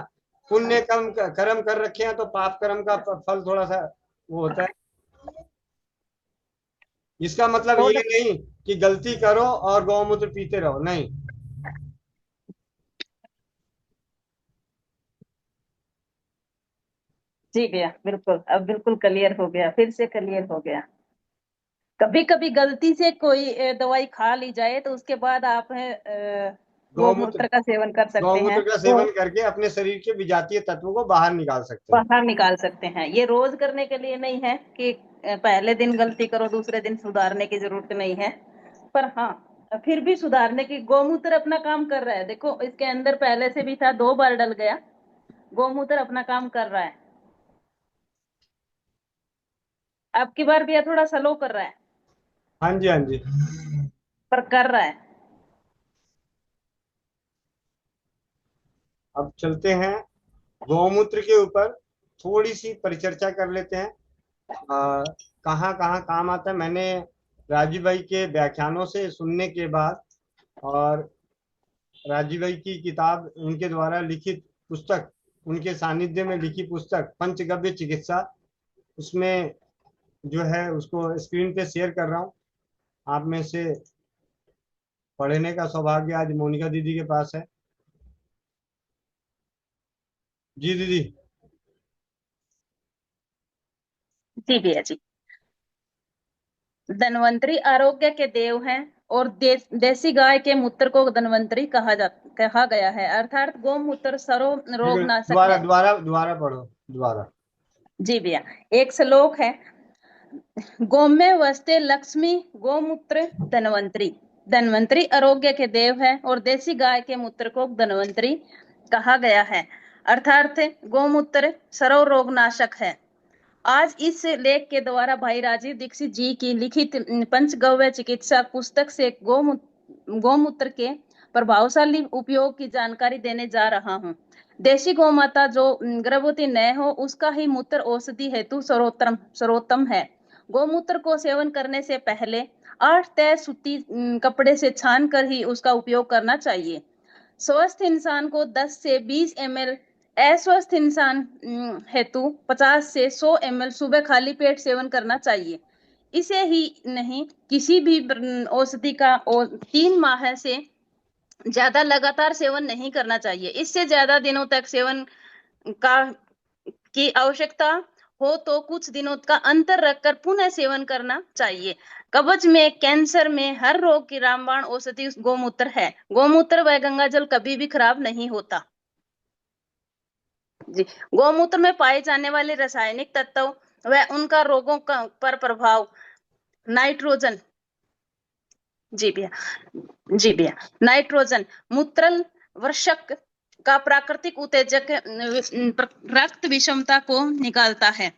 पुण्य कम कर्म कर रखे हैं तो पाप कर्म का फल थोड़ा सा वो होता है। इसका मतलब तो ये नहीं कि गलती करो और गौमूत्र पीते रहो, नहीं। जी भैया बिल्कुल, अब बिल्कुल क्लियर हो गया, फिर से क्लियर हो गया। कभी कभी गलती से कोई दवाई खा ली जाए तो उसके बाद आप गौमूत्र, गौमूत्र का सेवन कर सकते हैं गौमूत्र का तो सेवन करके अपने शरीर के विजातीय तत्वों को बाहर निकाल सकते हैं। बाहर निकाल सकते हैं। ये रोज करने के लिए नहीं है कि पहले दिन गलती करो दूसरे दिन सुधारने की जरूरत नहीं है। पर हाँ, फिर भी सुधारने की, गौमूत्र अपना काम कर रहा है। देखो इसके अंदर पहले से भी था, 2 बार डल गया, गौमूत्र अपना काम कर रहा है। अब की बार भी ये थोड़ा स्लो कर रहा है, हाँ जी, हाँ जी। पर कर रहा है। अब चलते हैं गौमूत्र के ऊपर, थोड़ी सी परिचर्चा कर लेते हैं। कहाँ कहाँ काम आता है, मैंने राजीव भाई के व्याख्यानों से सुनने के बाद और राजीव भाई की किताब, उनके द्वारा लिखित पुस्तक, उनके सानिध्य में लिखी पुस्तक पंचगव्य चिकित्सा, उसमें जो है उसको स्क्रीन पे शेयर कर रहा हूँ। आप में से पढ़ने का सौभाग्य आज मोनिका दीदी के पास है। जी दीदी। जी भैया जी। धन्वंतरी आरोग्य के देव हैं और देसी गाय के मूत्र को धन्वंतरी कहा गया है, अर्थात गौमूत्र सर्व रोग नाशक दोबारा है। दोबारा दोबारा पढ़ो, दोबारा। जी भैया, एक श्लोक है, गोम्य वस्ते लक्ष्मी गोमूत्र धन्वंतरी। धन्वंतरी आरोग्य के देव है और देसी गाय के मूत्र को धन्वंतरी कहा गया है, अर्थात गोमूत्र सर्व रोग नाशक है। आज इस लेख के द्वारा भाई राजीव दीक्षित जी की लिखित पंचगव्य चिकित्सा पुस्तक से गौमूत्र के प्रभावशाली उपयोग की जानकारी देने जा रहा हूँ। देशी गौमाता जो गर्भवती न हो उसका ही मूत्र औषधि हेतु सर्वोत्तम है। गौमूत्र को सेवन करने से पहले 8 तय सूती कपड़े से छान कर ही उसका उपयोग करना चाहिए। स्वस्थ इंसान को 10 से 20 ml, अस्वस्थ इंसान हेतु 50 से 100 ml सुबह खाली पेट सेवन करना चाहिए। इसे ही नहीं, किसी भी औषधि का 3 माह से ज्यादा लगातार सेवन नहीं करना चाहिए। इससे ज्यादा दिनों तक सेवन का की आवश्यकता हो तो कुछ दिनों का अंतर रखकर पुनः सेवन करना चाहिए। कब्ज में, कैंसर में, हर रोग की रामबाण औषधि गौमूत्र है। गौमूत्र व गंगाजल कभी भी खराब नहीं होता। जी, गौमूत्र में पाए जाने वाले रासायनिक तत्व व उनका रोगों का पर प्रभाव। नाइट्रोजन, जी भैया, जी भैया, नाइट्रोजन मूत्रल वर्षक का प्राकृतिक उत्तेजक रक्त विषमता को निकालता है।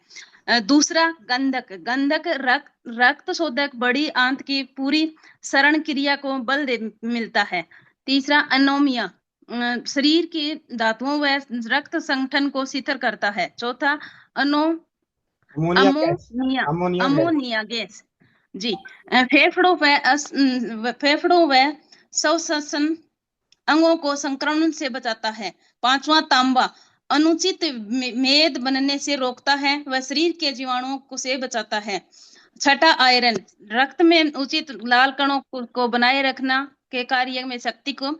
दूसरा गंधक, गंधक रक्त शोधक, बड़ी आंत की पूरी सरण क्रिया को बल मिलता है। तीसरा अनोमिया, शरीर की धातुओं व रक्त संगठन को शिथिल करता है। चौथा अमोनिया गैस, जी, फेफड़ों व श्वसन अंगों को संक्रमण से बचाता है। पांचवा तांबा, अनुचित मेद बनने से रोकता है व शरीर के जीवाणुओं को से बचाता है। छठा आयरन, रक्त में उचित लाल कणों को बनाए रखना के कार्य में शक्ति को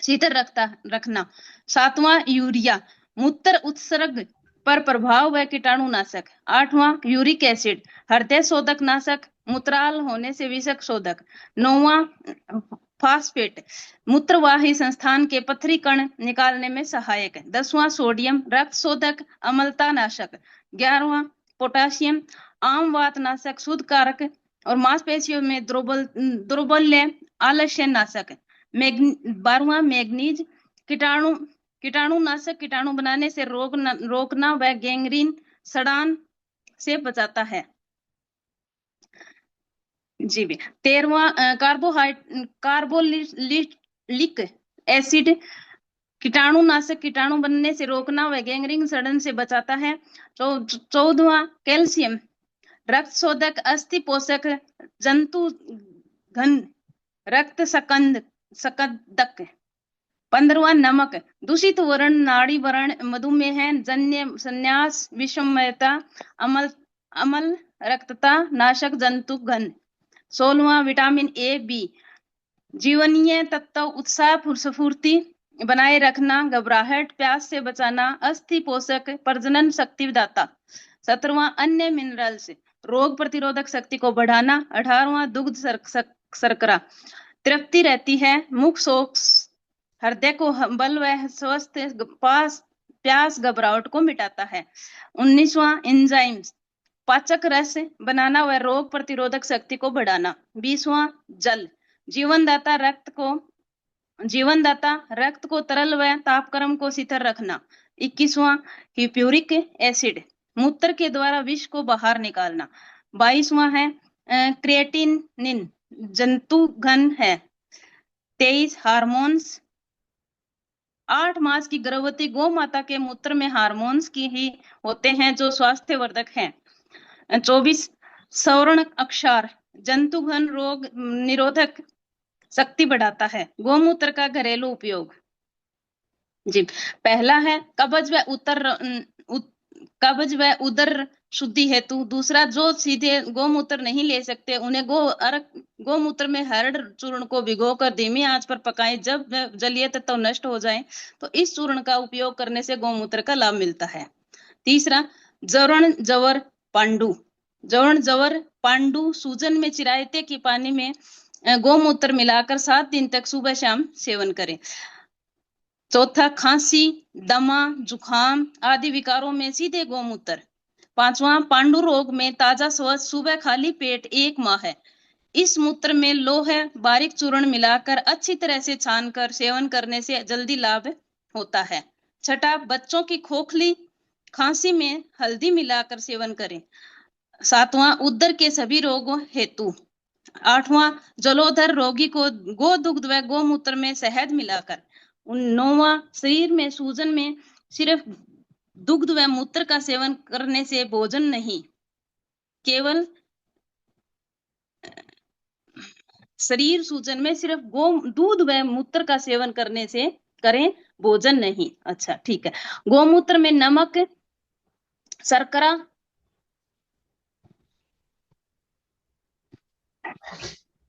शीतल रखना। सातवां यूरिया, मूत्र उत्सर्ग पर प्रभाव व कीटाणुनाशक। आठवां यूरिक एसिड, हृदय शोधक नाशक, मूत्राल होने से विषक शोधक। नौवां फास्फेट, मूत्रवाही संस्थान के पथरी कण निकालने में सहायक। 10वां सोडियम, रक्त शोधक, अम्लता नाशक। 11वां पोटाशियम, आम वात नाशक, शुद्ध कारक और मांसपेशियों में दुर्बल्य आलस्य नाशक। 12वां मैग्नीज, कीटाणुनाशक, कीटाणु बनाने से रोकना व गैंग्रीन सड़ान से बचाता है। जी भी। 13वां कार्बोलिक एसिड, कीटाणुनाशक, कीटाणु बनने से रोकना व गैंग्रीन सड़न से बचाता है। 14वां कैल्शियम, रक्त शोधक, अस्थि पोषक, जंतु घन, रक्त सकंदक। 15वां नमक, दूषित वर्ण, नाड़ी वर्ण, मधुमेह जन्य संन्यास, विषमयता, अमल रक्तता नाशक, जंतु घन। 16वां विटामिन ए बी, जीवनीय तत्व, उत्साह स्फूर्ति बनाए रखना, घबराहट, प्यास से बचाना, अस्थि पोषक, प्रजनन शक्ति दाता। 17वां अन्य मिनरल्स, रोग प्रतिरोधक शक्ति को बढ़ाना। 18वां दुग्ध शर्करा, तृप्ति रहती है, मुख शोक, हृदय को बल व स्वस्थ, प्यास घबराहट को मिटाता है। 19वां एंजाइम्स, पाचक रस बनाना व रोग प्रतिरोधक शक्ति को बढ़ाना। 20वां जल, जीवनदाता रक्त को तरल व तापक्रम को शीतल रखना। 21वां हिप्यूरिक एसिड, मूत्र के द्वारा विष को बाहर निकालना। 22वां है क्रिएटिनिन, जंतु घन है। 23 हार्मोन्स, 8 मास की गर्भवती गौ माता के मूत्र में हार्मोन्स की ही होते हैं जो स्वास्थ्यवर्धक हैं। 24 सौर्ण अक्षार, जंतु घन रोग निरोधक शक्ति बढ़ाता है। गौमूत्र का घरेलू उपयोग जी, पहला है कब्ज व उदर शुद्धि हेतु। दूसरा, जो सीधे गौमूत्र नहीं ले सकते उन्हें गौमूत्र में हरड़ चूर्ण को भिगोकर धीमी आंच पर पकाएं। जब जलीय तत्व नष्ट हो जाएं तो इस चूर्ण का उपयोग करने से गौमूत्र का लाभ मिलता है। तीसरा, जवरण जवर पांडु सूजन में चिरायते के पानी में गौमूत्र मिलाकर 7 दिन तक सुबह शाम सेवन करें। चौथा, खांसी, दमा, जुखाम आदि विकारों में सीधे गौमूत्र। 5वां, पांडु रोग में ताजा स्वच्छ सुबह खाली पेट 1 माह है। इस मूत्र में लोहे बारीक चूर्ण मिलाकर अच्छी तरह से छानकर सेवन करने से जल्दी लाभ होता है। छठा, बच्चों की खोखली खांसी में हल्दी मिलाकर सेवन करें। 7वां, उदर के सभी रोगों हेतु। 8वां, जलोदर रोगी को गोदुग्ध व गौमूत्र में शहद मिलाकर। 9वां, शरीर में सूजन में सिर्फ दुग्ध व मूत्र का सेवन करने से भोजन नहीं, केवल शरीर सूजन में सिर्फ दूध व मूत्र का सेवन करने से करें, भोजन नहीं। अच्छा ठीक है। गौमूत्र में नमक, शर्करा,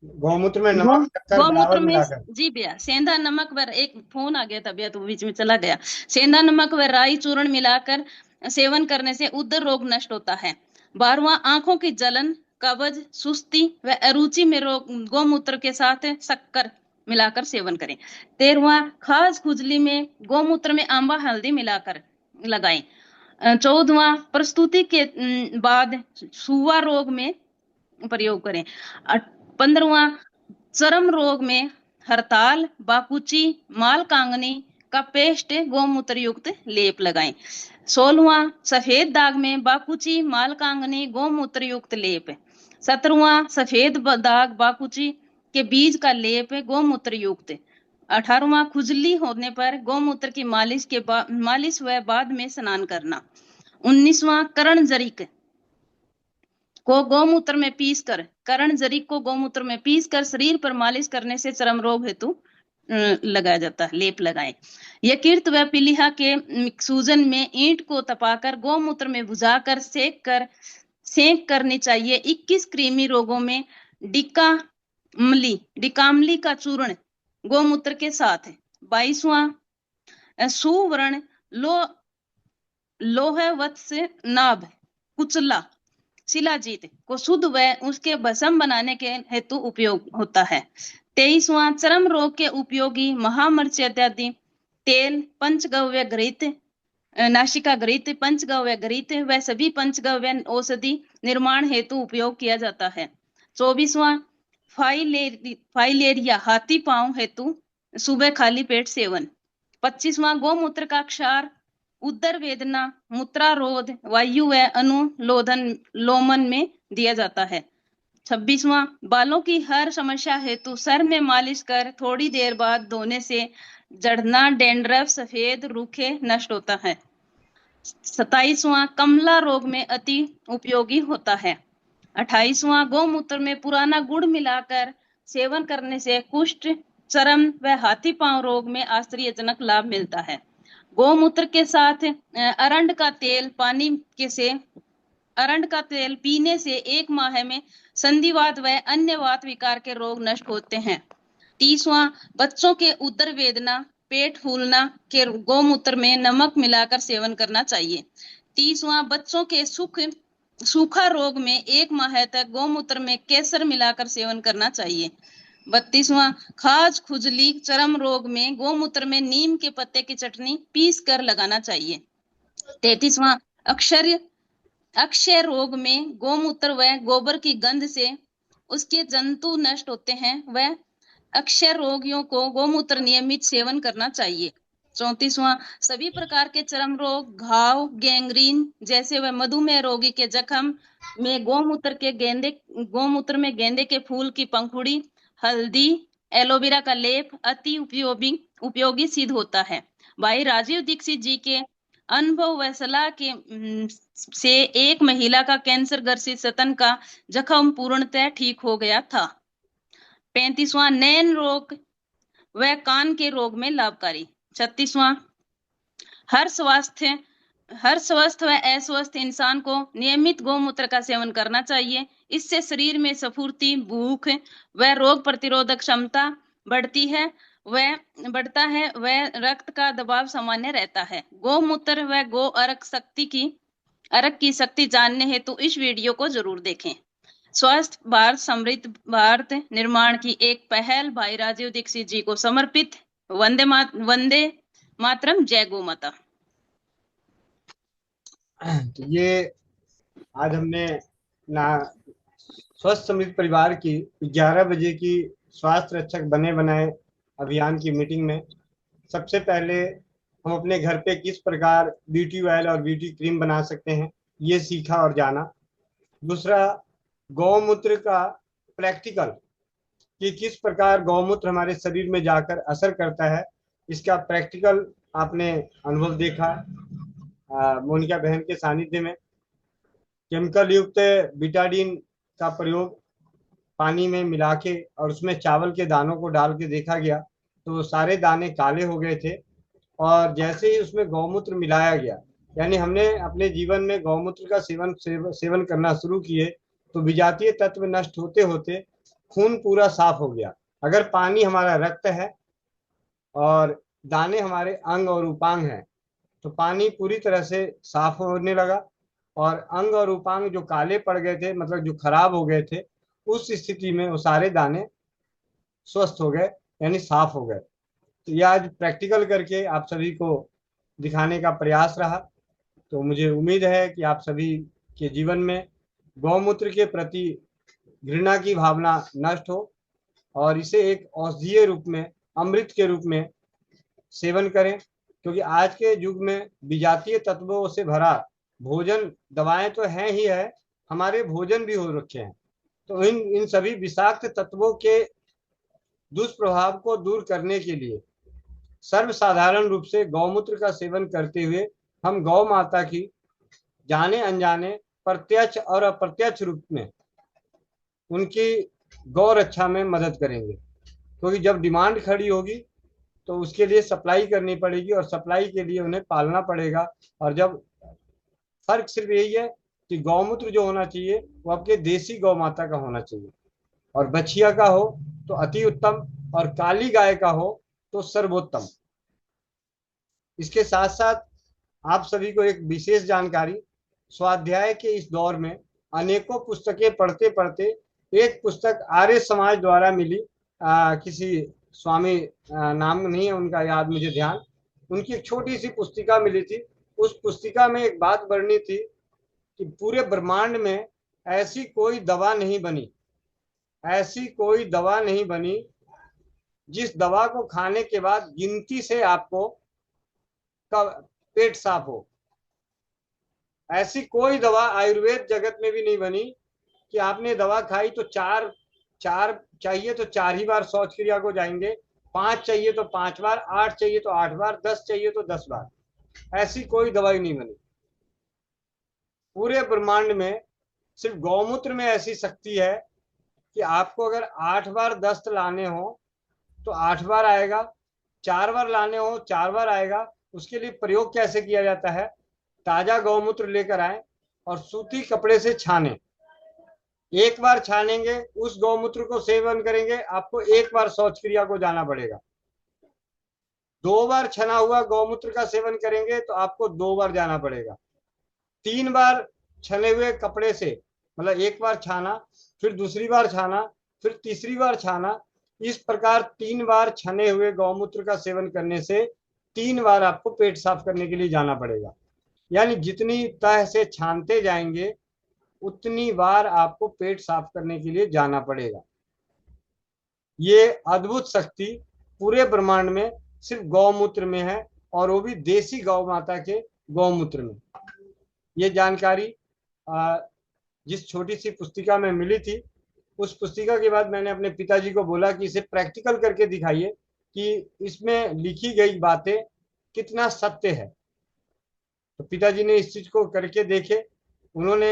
गौमूत्र में नमक शक्कर बराबर मिलाकर। जी भैया, सेंधा नमक व एक फोन आ गया था भैया तो बीच में चला गया। सेंधा नमक व राई चूर्ण मिलाकर सेवन करने से उदर रोग नष्ट होता है। 12वां, आंखों की जलन, कब्ज, सुस्ती व अरुचि में गौमूत्र के साथ शक्कर मिलाकर सेवन करें। 13वां, खाज खुजली में गौमूत्र में आंबा हल्दी मिलाकर लगाएं। 14वां, प्रस्तुति के बाद सुवा रोग में प्रयोग करें। 15वां, चर्म रोग में हड़ताल, बाकुची, मालकांगनी का पेस्ट गौमूत्र युक्त लेप लगाएं। 16वां, सफेद दाग में बाकुची, मालकांगनी गौमूत्र युक्त लेप। 17वां, सफेद दाग बाकुची के बीज का लेप गौमूत्र युक्त। 18वां, खुजली होने पर गौमूत्र की मालिश व बाद में स्नान करना। 19वां, करण जरीक को गौमूत्र में पीसकर को गौमूत्र में पीसकर शरीर पर मालिश करने से चर्म रोग हेतु लगाया जाता है, लेप लगाएं। यकृत व पीलिया के सूजन में ईंट को तपाकर गौमूत्र में भुजाकर सेंक करनी चाहिए। 21 कृमि रोगों में डिकामली का चूर्ण गौमूत्र के साथ। 22वां, सुवर्ण लोह वत्स नाभ कुचला शिलाजीत को शुद्ध व उसके भस्म बनाने के हेतु उपयोग होता है। 23वां, चर्म रोग के उपयोगी महामर्च इत्यादि तेल, पंचगव्य घृत, नासिका घृत, पंचगव्य घृत व सभी पंचगव्य औषधि निर्माण हेतु उपयोग किया जाता है। 24वां, फाइलेरिया हाथी पांव हेतु सुबह खाली पेट सेवन। 25वां, गौमूत्र का क्षार उदर वेदना, मूत्रारोध, वायु व अनुलोमन में दिया जाता है। 26वां, बालों की हर समस्या हेतु सर में मालिश कर थोड़ी देर बाद धोने से जड़ना, डेंड्रफ, सफेद रूखे नष्ट होता है। 27वां, कमला रोग में अति उपयोगी होता है। 28वां, गौमूत्र में पुराना गुड़ मिलाकर सेवन करने से कुष्ठ, चर्म व हाथी पांव रोग में आश्चर्यजनक लाभ मिलता है। गौमूत्र के साथ अरंड का तेल पीने से 1 माह में संधिवात व अन्य वात विकार के रोग नष्ट होते हैं। 30वां, बच्चों के उदर वेदना, पेट फूलना के गौमूत्र में नमक मिलाकर सेवन करना चाहिए। 30वां, बच्चों के सूखा रोग में 1 माह तक गौमूत्र में केसर मिलाकर सेवन करना चाहिए। 32वां, खाज खुजली चर्म रोग में गौमूत्र में नीम के पत्ते की चटनी पीस कर लगाना चाहिए। 33वां, अक्षय रोग में गौमूत्र व गोबर की गंध से उसके जंतु नष्ट होते हैं व अक्षय रोगियों को गोमूत्र नियमित सेवन करना चाहिए। 34वां, सभी प्रकार के चर्म रोग, घाव, गैंग्रीन जैसे व मधुमेह रोगी के जख्म में गोमूत्र में गेंदे के फूल की पंखुड़ी, हल्दी, एलोवेरा का लेप अति उपयोगी सिद्ध होता है। भाई राजीव दीक्षित जी के अनुभव व सलाह के से एक महिला का कैंसर ग्रसित स्तन का जख्म पूर्णतः ठीक हो गया था। 35वां, नैन रोग व कान के रोग में लाभकारी। 36वां, हर स्वस्थ व अस्वस्थ इंसान को नियमित गौमूत्र का सेवन करना चाहिए। इससे शरीर में स्फूर्ति, भूख व रोग प्रतिरोधक क्षमता बढ़ता है व रक्त का दबाव सामान्य रहता है। गौमूत्र व गौ अर्क की शक्ति जानने हेतु तो इस वीडियो को जरूर देखें। स्वस्थ भारत समृद्ध भारत निर्माण की एक पहल भाई राजीव दीक्षित जी को समर्पित। वंदे मातरम, जय गौ माता। तो ये आज हमने स्वस्थ समृद्ध परिवार की 11 बजे की स्वास्थ्य रक्षक बने बनाए अभियान की मीटिंग में सबसे पहले हम अपने घर पे किस प्रकार ब्यूटी ऑयल और ब्यूटी क्रीम बना सकते हैं ये सीखा और जाना। दूसरा, गौमूत्र का प्रैक्टिकल कि किस प्रकार गौमूत्र हमारे शरीर में जाकर असर करता है, इसका प्रैक्टिकल आपने अनुभव देखा मोनिका बहन के सानिध्य में। केमिकल युक्त बिटाडीन का प्रयोग पानी में मिला के और उसमें चावल के दानों को डाल के देखा गया तो सारे दाने काले हो गए थे। और जैसे ही उसमें गौमूत्र मिलाया गया, यानी हमने अपने जीवन में गौमूत्र का सेवन करना शुरू किए तो विजातीय तत्व नष्ट होते होते खून पूरा साफ हो गया। अगर पानी हमारा रक्त है और दाने हमारे अंग और उपांग हैं तो पानी पूरी तरह से साफ होने लगा और अंग और उपांग जो काले पड़ गए थे, मतलब जो खराब हो गए थे, उस स्थिति में वो सारे दाने स्वस्थ हो गए, यानी साफ हो गए। तो यह आज प्रैक्टिकल करके आप सभी को दिखाने का प्रयास रहा। तो मुझे उम्मीद है कि आप सभी के जीवन में गौमूत्र के प्रति घृणा की भावना नष्ट हो और इसे एक औषधीय रूप में, अमृत के रूप में सेवन करें, क्योंकि आज के युग में विजातीय तत्वों से भरा भोजन, दवाएं तो हैं ही है, हमारे भोजन भी हो रखे हैं। तो इन सभी विषाक्त तत्वों के दुष्प्रभाव को दूर करने के लिए सर्वसाधारण रूप से गौमूत्र का सेवन करते हुए हम गौ माता की जाने अनजाने, प्रत्यक्ष और अप्रत्यक्ष रूप में उनकी गौ रक्षा में मदद करेंगे। क्योंकि जब डिमांड खड़ी होगी तो उसके लिए सप्लाई करनी पड़ेगी और सप्लाई के लिए उन्हें पालना पड़ेगा। और जब फर्क सिर्फ यही है कि गौमूत्र जो होना चाहिए वो आपके देसी गौ माता का होना चाहिए, और बछिया का हो तो अति उत्तम और काली गाय का हो तो सर्वोत्तम। इसके साथ साथ आप सभी को एक विशेष जानकारी, स्वाध्याय के इस दौर में अनेकों पुस्तकें पढ़ते पढ़ते एक पुस्तक आर्य समाज द्वारा मिली, किसी स्वामी नाम नहीं है उनका याद मुझे ध्यान, उनकी एक छोटी सी पुस्तिका मिली थी। उस पुस्तिका में एक बात वर्णित थी कि पूरे ब्रह्मांड में ऐसी कोई दवा नहीं बनी जिस दवा को खाने के बाद गिनती से आपको का पेट साफ हो। ऐसी कोई दवा आयुर्वेद जगत में भी नहीं बनी कि आपने दवा खाई तो चार चाहिए तो 4 ही बार शौच क्रिया को जाएंगे, 5 चाहिए तो 5 बार, 8 चाहिए तो 8 बार, 10 चाहिए तो 10 बार। ऐसी कोई दवाई नहीं बनी। पूरे ब्रह्मांड में सिर्फ गौमूत्र में ऐसी शक्ति है कि आपको अगर 8 बार दस्त लाने हो तो 8 बार आएगा, 4 बार लाने हो 4 बार आएगा। उसके लिए प्रयोग कैसे किया जाता है, ताजा गौमूत्र लेकर आए और सूती कपड़े से छाने। एक बार छानेंगे, उस गौमूत्र को सेवन करेंगे, आपको 1 बार शौच क्रिया को जाना पड़ेगा। 2 बार छना हुआ गौमूत्र का सेवन करेंगे तो आपको 2 बार जाना पड़ेगा। 3 बार छने हुए कपड़े से, मतलब 1 बार छाना, फिर दूसरी बार छाना, फिर तीसरी बार छाना, इस प्रकार 3 बार छने हुए गौमूत्र का सेवन करने से 3 बार आपको पेट साफ करने के लिए जाना पड़ेगा। यानी जितनी तह से छानते जाएंगे उतनी बार आपको पेट साफ करने के लिए जाना पड़ेगा। ये अद्भुत शक्ति पूरे ब्रह्मांड में सिर्फ गौमूत्र में है, और वो भी देसी गौ माता के गौमूत्र में। ये जानकारी जिस छोटी सी पुस्तिका में मिली थी, उस पुस्तिका के बाद मैंने अपने पिताजी को बोला कि इसे प्रैक्टिकल करके दिखाइए कि इसमें लिखी गई बातें कितना सत्य है। तो पिताजी ने इस चीज को करके देखे। उन्होंने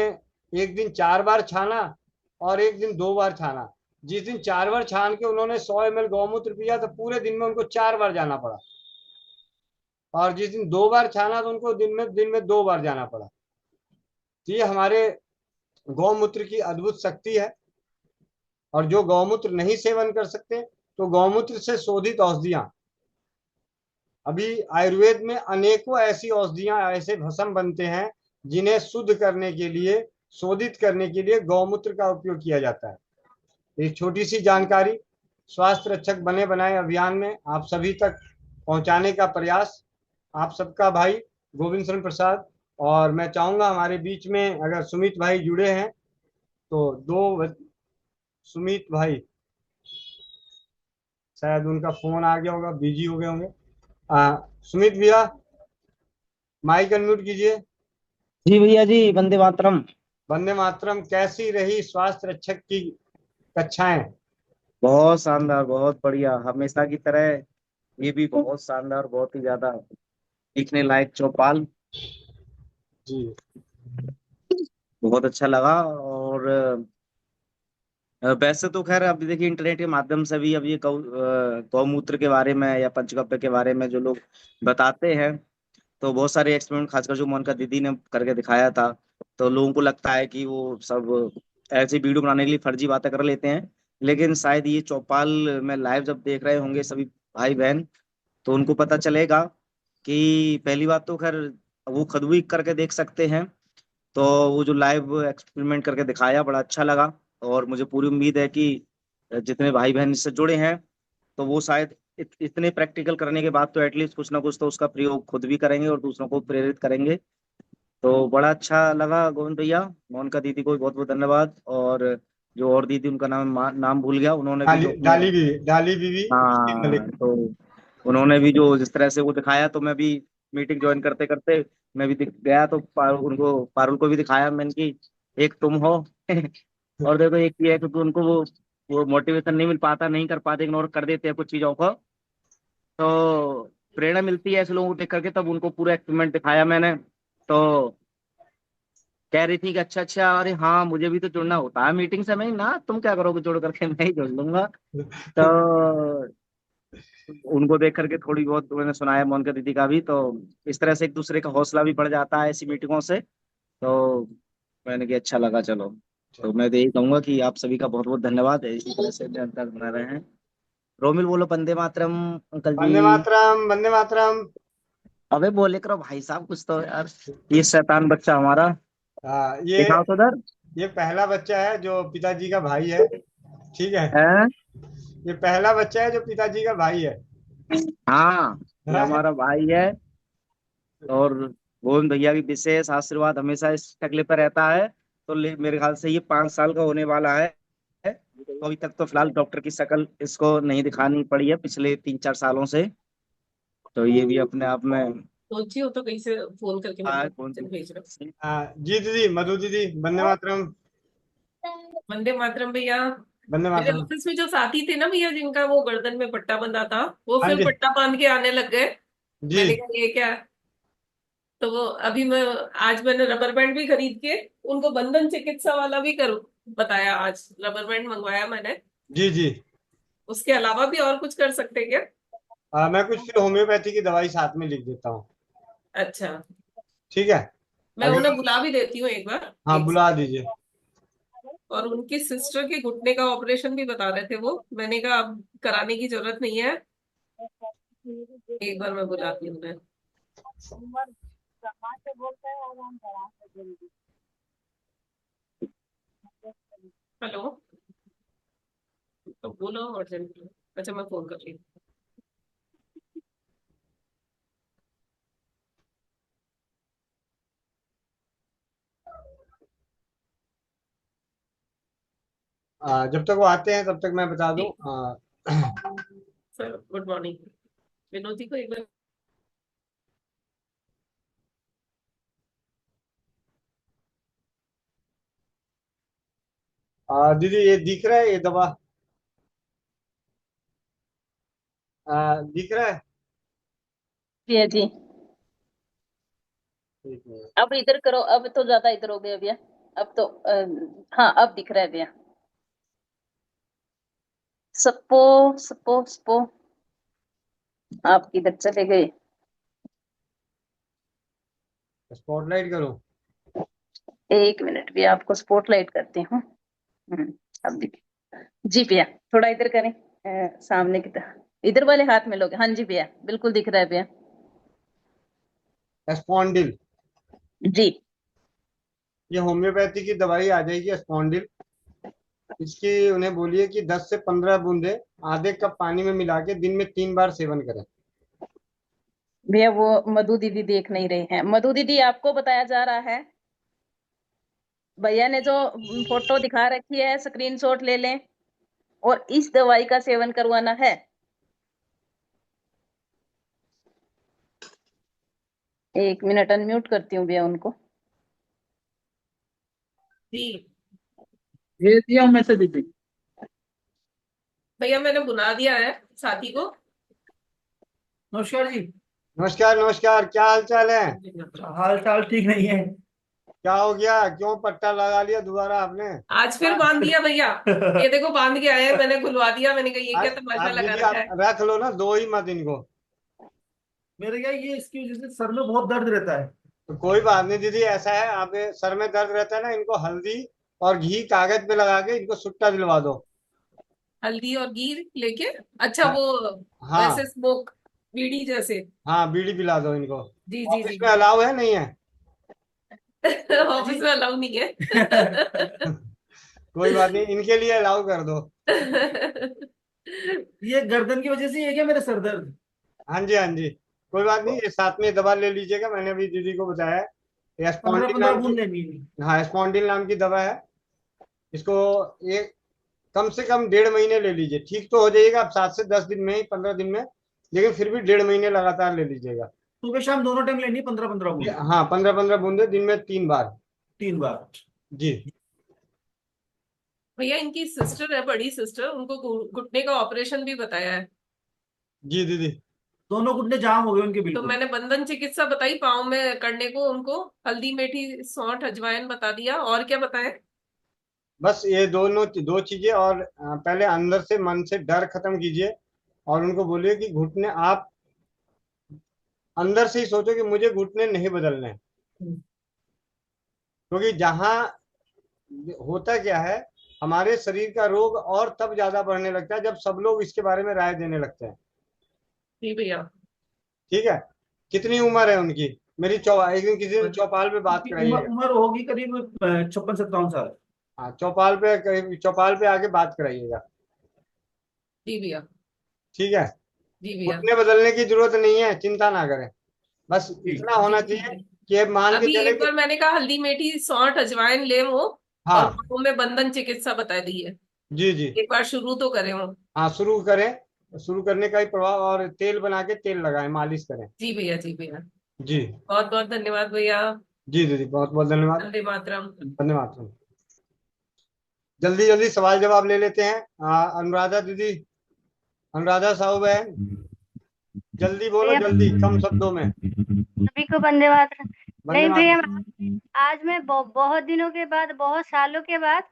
एक दिन 4 बार छाना और एक दिन 2 बार छाना। जिस दिन 4 बार छान के उन्होंने 100 ml गौमूत्र पिया तो पूरे दिन में उनको 4 बार जाना पड़ा, और जिस दिन 2 बार छाना तो उनको दिन में 2 बार जाना पड़ा। तो ये हमारे गौमूत्र की अद्भुत शक्ति है। और जो गौमूत्र नहीं सेवन कर सकते तो गौमूत्र से शोधित औषधियां, अभी आयुर्वेद में अनेकों ऐसी औषधियां, ऐसे भस्म बनते हैं जिन्हें शुद्ध करने के लिए, शोधित करने के लिए गौमूत्र का उपयोग किया जाता है। एक छोटी सी जानकारी स्वास्थ्य रक्षक बने बनाए अभियान में आप सभी तक पहुंचाने का प्रयास आप सबका भाई गोविंद शरण प्रसाद। और मैं चाहूंगा हमारे बीच में अगर सुमित भाई जुड़े हैं तो सुमित भाई, शायद उनका फोन आ गया होगा, बिजी हो गए होंगे। सुमित भैया माइक अनम्यूट कीजिए। जी भैया जी, वंदे मातरम। वंदे मातरम। कैसी रही स्वास्थ्य रक्षक की कक्षाएं? बहुत शानदार, बहुत बढ़िया, हमेशा की तरह ये भी बहुत शानदार, बहुत ही ज्यादा सीखने लायक चौपाल। जी बहुत अच्छा लगा। और वैसे तो खैर अभी देखिए इंटरनेट के माध्यम से भी अब ये गौमूत्र के बारे में या पंचगव्य के बारे में जो लोग बताते हैं, तो बहुत सारे एक्सपेरिमेंट, खासकर जो मोनिका दीदी ने करके दिखाया था, तो लोगों को लगता है कि वो सब ऐसी वीडियो बनाने के लिए फर्जी बातें कर लेते हैं। लेकिन शायद ये चौपाल में लाइव जब देख रहे होंगे सभी भाई बहन, तो उनको पता चलेगा कि पहली बात तो खैर वो खुद भी करके देख सकते हैं। तो वो जो लाइव एक्सपेरिमेंट करके दिखाया बड़ा अच्छा लगा। और मुझे पूरी उम्मीद है कि जितने भाई बहन इससे जुड़े हैं तो वो शायद इतने प्रैक्टिकल करने के बाद तो एटलीस्ट कुछ ना कुछ तो उसका प्रयोग खुद भी करेंगे और दूसरों को प्रेरित करेंगे। तो बड़ा अच्छा लगा गोविंद भैया। मोनिका दीदी को भी बहुत बहुत धन्यवाद। और जो और दीदी, उनका नाम भूल गया, उन्होंने भी जो अपने, डाली बीवी उसकी हाँ, मलिक। तो उन्होंने भी जो जिस तरह से वो दिखाया, तो मैं भी मीटिंग ज्वाइन करते करते मैं भी दिख गया, तो उनको, पारुल को भी दिखाया मैंने कि एक तुम हो और देखो एक ये है कि उनको वो मोटिवेशन नहीं मिल पाता, नहीं कर पाते, इग्नोर कर देते हैं कुछ चीजों को। तो प्रेरणा मिलती है ऐसे लोगों को देख करके, तब उनको पूरा एक्सपेरिमेंट दिखाया मैंने। तो कह रही थी कि अच्छा अच्छा, अरे हाँ मुझे भी तो जुड़ना होता है मीटिंग से। मैं ना, तुम क्या करोगे जुड़ करके, मैं ही जुड़ लूंगा। तो उनको देख करके थोड़ी बहुत मैंने सुनाया मोनिका दीदी का भी। तो इस तरह से एक दूसरे का हौसला भी बढ़ जाता है ऐसी मीटिंगों से। तो मैंने कि अच्छा लगा, चलो। तो मैं तो यही कहूंगा कि आप सभी का बहुत बहुत धन्यवाद है, इसी तरह से निरंतर बना रहे हैं। रोमिल बोलो वंदे मातरम। अंकल जी, वंदे मातरम, वंदे मातरम। अबे बोले करो भाई साहब कुछ तो यार। ये शैतान बच्चा हमारा, ये दिखाओ तो उधर। ये पहला बच्चा है जो पिताजी का भाई है। ठीक है, हैं? ये पहला बच्चा है जो पिताजी का भाई है। हाँ, ये हाँ? हमारा भाई है। और गोविंद भैया की विशेष आशीर्वाद हमेशा इस टकले पर रहता है। तो मेरे ख्याल से ये 5 साल का होने वाला है। तो अभी तक तो फिलहाल डॉक्टर की शक्ल इसको नहीं दिखानी पड़ी है पिछले 3-4 सालों से। तो ये भी अपने आप में सोची हो तो कहीं से फोन करके मतलब कौन चल भेज रहा जी दीदी, मधु दीदी, वंदे मातरम। हूँ। वंदे मातरम भैया। वंदे मेरे मातरम। ऑफिस में जो साथी थे ना भैया, जिनका वो गर्दन में पट्टा बंधा था, वो हाँ फिर जी। पट्टा बांध के आने लग गए। जी मैंने कहा ये क्या। तो वो अभी आज मैंने रबर बैंड भी खरीद के उनको बंधन चिकित्सा वाला भी कर बताया। आज रबर बैंड मंगवाया मैंने। जी जी। उसके अलावा भी और कुछ कर सकते क्या? मैं कुछ फिर होम्योपैथी की दवाई साथ में लिख देता हूँ। अच्छा, ठीक है। मैं अगर, उन्हें बुला भी देती हूँ एक बार। हाँ एक बुला सेकंड। दीजिए। और उनकी सिस्टर के घुटने का ऑपरेशन भी बता रहे थे वो। मैंने कहा अब कराने की जरूरत नहीं है, एक बार मैं बुलाती हूँ उन्हें। हेलो, तो बोलो अर्जेंट। अच्छा, मैं फोन कर रही हूँ। जब तक वो आते हैं तब तक मैं बता दूं, ठीक। Sir good morning. Vinod ji को एक बार दीदी ये दिख रहा है, ये दवा दिख रहा है? भैया जी एक मिनट। अब इधर करो, अब तो ज्यादा इधर हो गया भैया। अब तो हाँ अब दिख रहा है भैया। सपो सपो सपो आप किधर चले गए? स्पॉटलाइट करो। एक मिनट भैया, आपको स्पॉटलाइट करती हूँ। अब दिख। जी भैया थोड़ा इधर करें, सामने की तरफ, इधर वाले हाथ में लोगे। हाँ जी भैया बिल्कुल दिख रहा है भैया। स्पॉन्डिल, जी ये होम्योपैथी की दवाई आ जाएगी स्पॉन्डिल। इसकी उन्हें बोलिए कि 10 से 15 बूंदे आधे कप पानी में मिला के दिन में 3 बार सेवन करें। भैया वो मधु दीदी देख नहीं रहे हैं। मधु दीदी आपको बताया जा रहा है, भैया ने जो फोटो दिखा रखी है स्क्रीनशॉट ले लें और इस दवाई का सेवन करवाना है। एक मिनट अनम्यूट करती हूँ भैया उनको। जी भेज दिया हूँ मैसेज दीदी। भैया मैंने बुला दिया है साथी को। नमस्कार जी। नमस्कार नमस्कार, क्या हाल चाल है? हाल चाल ठीक नहीं है। क्या हो गया, क्यों पट्टा लगा लिया दोबारा आपने? आज फिर बांध दिया भैया। ये देखो बांध के आए हैं, मैंने खुलवा दिया। मैंने कहा ये क्या तमाशा आप लगा दीदी रखा आप है। रख लो ना, दो ही मत इनको। मेरे क्या ये इसकी वजह से सर में बहुत दर्द रहता है। तो कोई बात नहीं दीदी, ऐसा है आप सर में दर्द रहता है ना, इनको हल्दी और घी कागज पे लगा के इनको सुट्टा दिलवा दो। हल्दी और घी लेके, अच्छा हाँ वो हाँ। वैसे स्मोक बीड़ी जैसे। हाँ बीड़ी पिला दो इनको। जी जी ऑफिस जी। में अलाउ है नहीं है? ऑफिस में अलाउ नहीं है। कोई बात नहीं, इनके लिए अलाउ कर दो। ये गर्दन की वजह से ही है क्या मेरा सर दर्द? हाँ जी हाँ जी, कोई बात नहीं, ये साथ में दवा ले लीजिएगा, मैंने अभी दीदी को बताया है। ये 15 स्पॉन्डिल 15 नाम की, बूंद लेनी है। हाँ स्पॉन्डिल नाम की दवा है। इसको ये कम से कम 1.5 महीने ले लीजिए, ठीक तो हो जाइएगा आप 7 से 10 दिन में ही, 15 दिन में, लेकिन फिर भी 1.5 महीने लगातार ले लीजिएगा। सुबह शाम दोनों टाइम लेनी है 15 15 बूंद। हाँ 15-15 बूंदे दिन में 3 बार। 3 बार। जी भैया इनकी सिस्टर है, बड़ी सिस्टर, उनको घुटने का ऑपरेशन भी बताया है। जी दीदी। दोनों घुटने जाम हो गए उनके तो बिल्कुल। मैंने बंधन चिकित्सा बताई पाँव में करने को उनको। हल्दी मेथी सौंठ अजवाइन बता दिया, और क्या बताएं? बस ये दोनों दो चीजें, और पहले अंदर से मन से डर खत्म कीजिए और उनको बोलिए कि घुटने आप अंदर से ही सोचो कि मुझे घुटने नहीं बदलने हैं। क्योंकि जहां होता क्या है, हमारे शरीर का रोग और तब ज्यादा बढ़ने लगता है जब सब लोग इसके बारे में राय देने लगते हैं। जी भैया। ठीक है, कितनी उम्र है उनकी? मेरी एक दिन किसी दिन चौपाल पे बात उनकी उम्र कराइएगा। उम्र होगी करीब 56 57 साल। हाँ चौपाल पे, चौपाल पे आके बात कराइएगा। जी भैया। ठीक है, जी भैया। घुटने बदलने की जरूरत नहीं है, चिंता ना करें, बस ठीक। इतना जी होना जी चाहिए जी। कि अब मान के अभी चले एक कि बार मैंने कहा हल्दी मेथी सौंठ अजवाइन ले वो, और हाँ पाँव में बंधन चिकित्सा बता दी है। जी जी। एक बार शुरू तो करें वो। हाँ शुरू करें, शुरू करने का ही प्रभाव, और तेल बना के तेल लगाएं, मालिश करें। जी भैया। जी भैया। जी बहुत बहुत धन्यवाद भैया। जी दीदी, बहुत बहुत धन्यवाद। वंदे मातरम। धन्यवाद। जल्दी जल्दी सवाल जवाब ले लेते हैं। अनुराधा दीदी, अनुराधा साहू बहन, जल्दी बोलो, भैया जल्दी, कम शब्दों में। सभी को वंदे मातरम। वंदे नहीं भैया, मातरम। आज मैं बहुत दिनों के बाद, बहुत सालों के बाद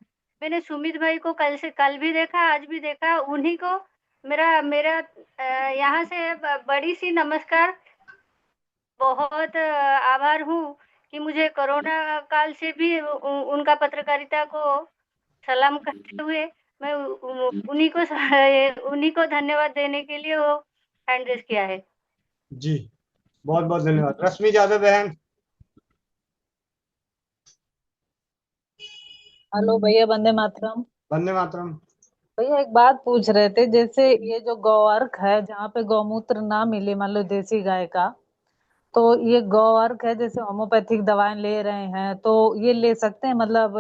मैंने सुमित भाई को कल भी देखा, आज भी देखा। उन्हीं को मेरा मेरा यहाँ से बड़ी सी नमस्कार, बहुत आभार हूँ कि मुझे कोरोना काल से भी उनका पत्रकारिता को सलाम करते हुए मैं उन्हीं को धन्यवाद देने के लिए वो हैंड रेस किया है। जी बहुत बहुत धन्यवाद। रश्मि यादव बहन। हेलो भैया, वंदे मातरम। वंदे मातरम। भैया एक बात पूछ रहे थे, जैसे ये जो गौअर्क है जहाँ पे गौमूत्र ना मिले, मान लो देसी गाय का, तो ये गौअर्क है, जैसे होम्योपैथिक दवाएं ले रहे हैं तो ये ले सकते हैं? मतलब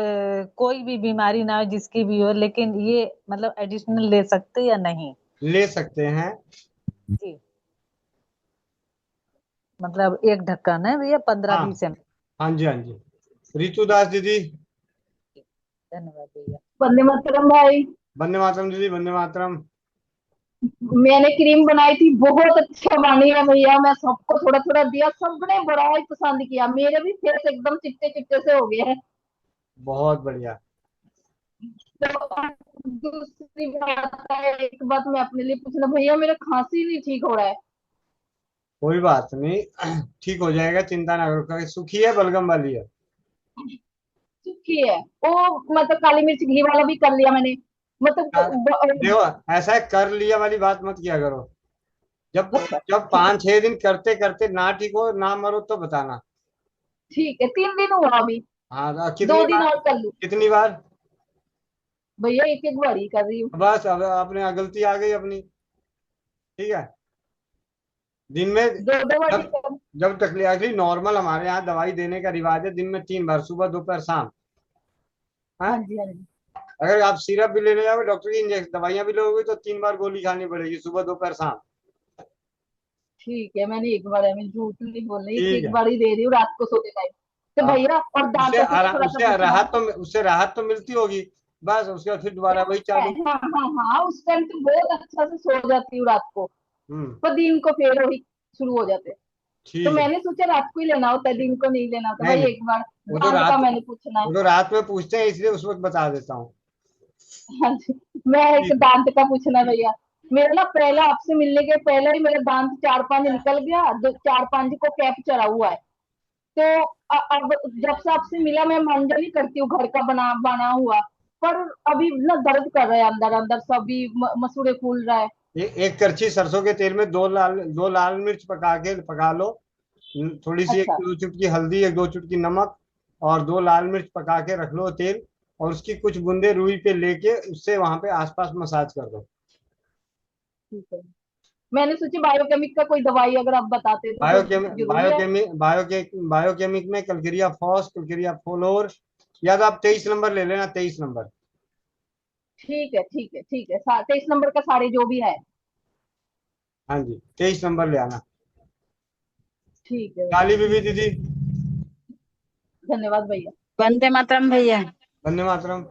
कोई भी बीमारी ना हो जिसकी भी हो, लेकिन ये मतलब एडिशनल ले सकते या नहीं? ले सकते हैं। जी, मतलब एक ढक्कन है भैया, 15-20 ml। हाँ जी, हाँ जी। रितु दास दीदी। धन्यवाद भैया। वंदे मातरम भाई। वंदे मातरम दीदी, वंदे मातरम। मैंने क्रीम बनाई थी, बहुत अच्छा बनी है भैया। मैं सबको थोड़ा थोड़ा दिया, सबने बड़ा ही पसंद किया। मेरे भी फेस एकदम चिट्टे चिट्टे से हो गए हैं। बहुत बढ़िया। तो दूसरी बात है, एक बात मैं अपने लिए पूछना भैया, मेरा खांसी नहीं ठीक हो रहा है। कोई बात नहीं, ठीक हो जाएगा, चिंता ना करो। सूखी है बलगम वाली है? सूखी है वो, मतलब काली मिर्च घी वाला भी कर लिया मैंने, मतलब देखो, ऐसा है, कर लिया वाली बात मत किया करो। जब जब 5-6 दिन करते करते ना ठीक हो, ना मरो, तो बताना। ठीक है, 3 दिन हुआ अभी। हाँ, 2 दिन और कर लूं? कितनी बार? भैया एक एक बार ही कर रही हूँ। बस, अब अपने गलती आ गई अपनी। ठीक है, दिन में 2 बार ही जब कर। जब तकलीफ एक्चुअली नॉर्मल हमारे यहाँ दवाई देने का रिवाज है, दिन में 3 बार, सुबह दोपहर शाम। हाँ हाँ, जी, हाँ जी। अगर आप सिरप भी लेने जाओगे, डॉक्टर की इंजेक्शन दवाइयाँ भी लोगे, तो 3 बार गोली खानी पड़ेगी, सुबह दोपहर शाम। ठीक है, मैंने एक बार है, मैं झूठ नहीं बोल रही, एक ठीक एक है। बार ही दे रही हूँ रात को सोते टाइम। तो हाँ, भैया और दांतों के लिए थोड़ा सा पूछना है। उससे राहत तो मिलती होगी। बस उसके बाद फिर दोबारा वही चालू। हाँ हाँ हाँ, उस टाइम तो बहुत अच्छा से सो जाती हूँ रात को, हम्म। पर दिन को फिर वही शुरू हो जाते हैं। तो ठीक है। मैंने सोचा रात को ही लेना होता है, दिन को नहीं लेना होता नहीं भाई। नहीं, एक बार वो तो दांत रात का मैंने पूछना है। वो तो रात में पूछते हैं, इसलिए उस वक्त बता देता हूँ। हाँ जी, मैं एक ठीक। दांत का पूछना है भैया। मेरा ना पहला, आपसे मिलने के पहले ही मेरा दांत 4-5 निकल गया, 4-5 को कैप चढ़ा हुआ है। तो अब जब से आपसे मिला, मैं मांझा नहीं करती हूँ, घर का बना बना हुआ, पर अभी ना दर्द कर रहा है अंदर अंदर, सभी मसूड़े फूल रहा है। एक करछी सरसों के तेल में दो लाल मिर्च पका लो। थोड़ी सी, अच्छा 1-2 चुटकी हल्दी, 1-2 चुटकी नमक, और 2 लाल मिर्च पका के रख लो तेल। और उसकी कुछ बूंदे रुई पे लेके उससे वहां पे आसपास मसाज कर दो। ठीक है, मैंने सोची बायोकेमिक का कोई दवाई अगर आप बताते तो कोई बायोकेमिक जरूरी है। बायोकेमिक बायोके बायोकेमिक में कलकरिया फॉस, कलकरिया फ्लोर, या तो आप 23 नंबर ले लेना, 23 नंबर। ठीक है ठीक है ठीक है, 23 नंबर का सारे जो भी है। हाँ जी, 23 नंबर ले आना। ठीक है भैया, काली बीबी दीदी। धन्यवाद भैया। वंदे मातरम भैया। वंदे मातरम।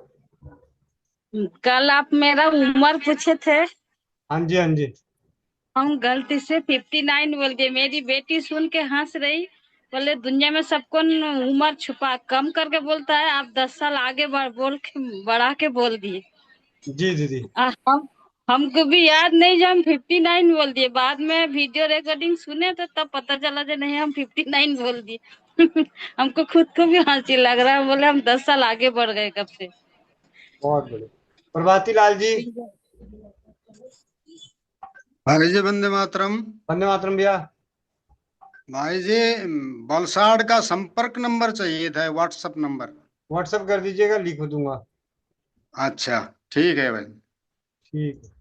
कल आप मेरा उम्र पूछे थे, हाँ जी, हाँ जी। हम गलती से 59 बोल दिए। मेरी बेटी सुन के हंस रही, बोले दुनिया में सबको उम्र छुपा कम करके बोलता है, आप 10 साल आगे बढ़ा के बोल दिए। जी दीदी। हमको भी याद नहीं, जब हम 59 बोल दिए। बाद में वीडियो रिकॉर्डिंग सुने तो तब पता चला जो नहीं, हम 59 बोल दिए। हमको खुद को भी हंसी लग रहा है, बोले हम 10 साल आगे बढ़ गए कब से। बहुत बढ़िया। प्रभाती लाल जी। भाई जी वंदे मातरम। वंदे मातरम भैया। भाई जी, वलसाड़ का संपर्क नंबर चाहिए था, व्हाट्सएप नंबर। व्हाट्सएप कर दीजिएगा, लिख दूंगा। अच्छा ठीक है भाई। ठीक है।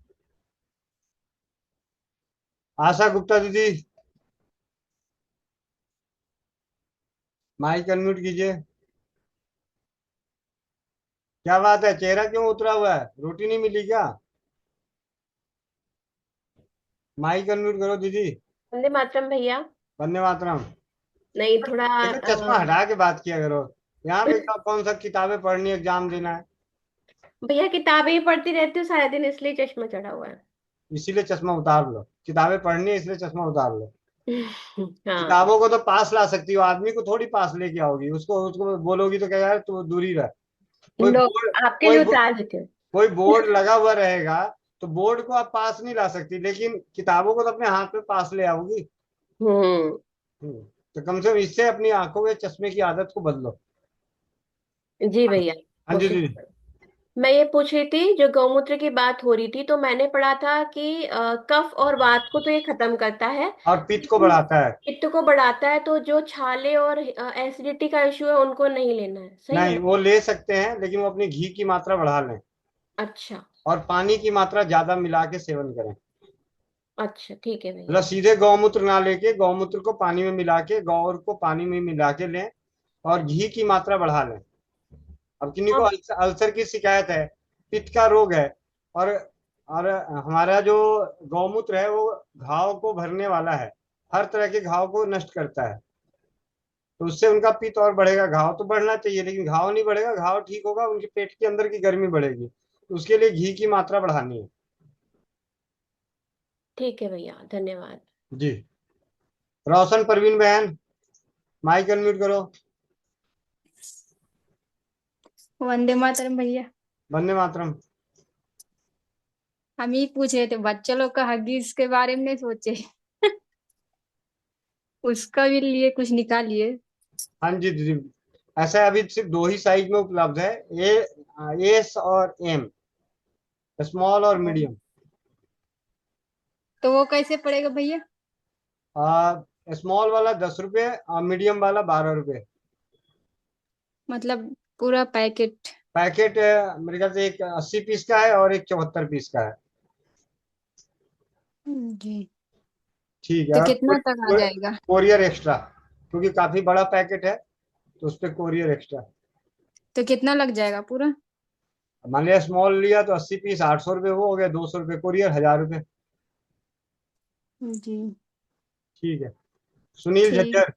आशा गुप्ता दीदी, माइक अनम्यूट कीजिए। क्या बात है, चेहरा क्यों उतरा हुआ है, रोटी नहीं मिली क्या? माइक अनम्यूट करो दीदी। वंदे मातरम भैया। वंदे मातरम। नहीं, थोड़ा देखो, चश्मा हटा के बात किया करो। यहाँ पे कौन सा किताबें पढ़नी, एग्जाम देना है? भैया किताबें ही पढ़ती रहती हूँ सारा दिन, इसलिए चश्मा चढ़ा हुआ है। इसीलिए चश्मा उतार लो। किताबें पढ़नी है इसलिए चश्मा उतार लो। हाँ। किताबों को तो पास ला सकती हो, आदमी को थोड़ी पास लेके आओगी। उसको उसको बोलोगी तो क्या, यार तू दूरी रह। कोई लो, बोर्ड आपके कोई लिए बो- उतार देती हूँ। कोई बोर्ड लगा हुआ रहेगा, तो बोर्ड को आप पास नहीं ला सकती, लेकिन किताबों को तो अपने हाथ में पास ले आओगी। हम्म। हम्म, तो कम से कम इससे अपनी आंखों के चश्मे की आदत को बदलो। जी भैया, हाँ जी कोशिश। दीदी। मैं ये पूछ रही थी, जो गौमूत्र की बात हो रही थी, तो मैंने पढ़ा था कि कफ और वात को तो ये खत्म करता है, और पित्त को लेकिन बढ़ाता है। पित्त को बढ़ाता है। तो जो छाले और एसिडिटी का इश्यू है, उनको नहीं लेना है, सही है नहीं, ना? वो ले सकते हैं, लेकिन वो अपनी घी की मात्रा बढ़ा लें। अच्छा। और पानी की मात्रा ज्यादा मिला के सेवन करें। अच्छा ठीक है भैया। मतलब सीधे गौमूत्र ना लेके, गौमूत्र को पानी में मिला के, गौर को पानी में मिला के लें, और घी की मात्रा बढ़ा लें। अब किन्हीं को अब अल्सर की शिकायत है, पित्त का रोग है, और और हमारा जो गौमूत्र है वो घाव को भरने वाला है, हर तरह के घाव को नष्ट करता है। तो उससे उनका पित्त और बढ़ेगा। घाव तो बढ़ना चाहिए, लेकिन घाव नहीं बढ़ेगा, घाव ठीक होगा, उनके पेट के अंदर की गर्मी बढ़ेगी। तो उसके लिए घी की मात्रा बढ़ानी है। ठीक है भैया, धन्यवाद। जी। रोशन परवीन बहन, माइक अनम्यूट करो। वंदे मातरम भैया। वंदे मातरम। हम ही पूछ रहे थे, बच्चे लोग का हगीज के बारे में नहीं सोचे। उसका भी लिए कुछ निकालिए। हाँ जी जी। ऐसा अभी सिर्फ 2 ही साइज में उपलब्ध है, एस और एम, स्मॉल और मीडियम। तो वो कैसे पड़ेगा भैया? स्मॉल वाला 10 रुपये और मीडियम वाला 12 रुपये। मतलब पूरा पैकेट? पैकेट मेरे ख्याल से एक 80 पीस का है और एक 74 पीस का है। जी। ठीक तो है। कितना तक आ जाएगा? कोरियर एक्स्ट्रा, क्योंकि काफी बड़ा पैकेट है तो उस पर कोरियर एक्स्ट्रा। तो कितना लग जाएगा पूरा? मान लिया स्मॉल लिया तो 80 पीस 800 रुपये, वो हो गया 200 रुपये, कोरियर 1000 रुपये। जी। ठीक है। सुनील ठीक। झज्जर।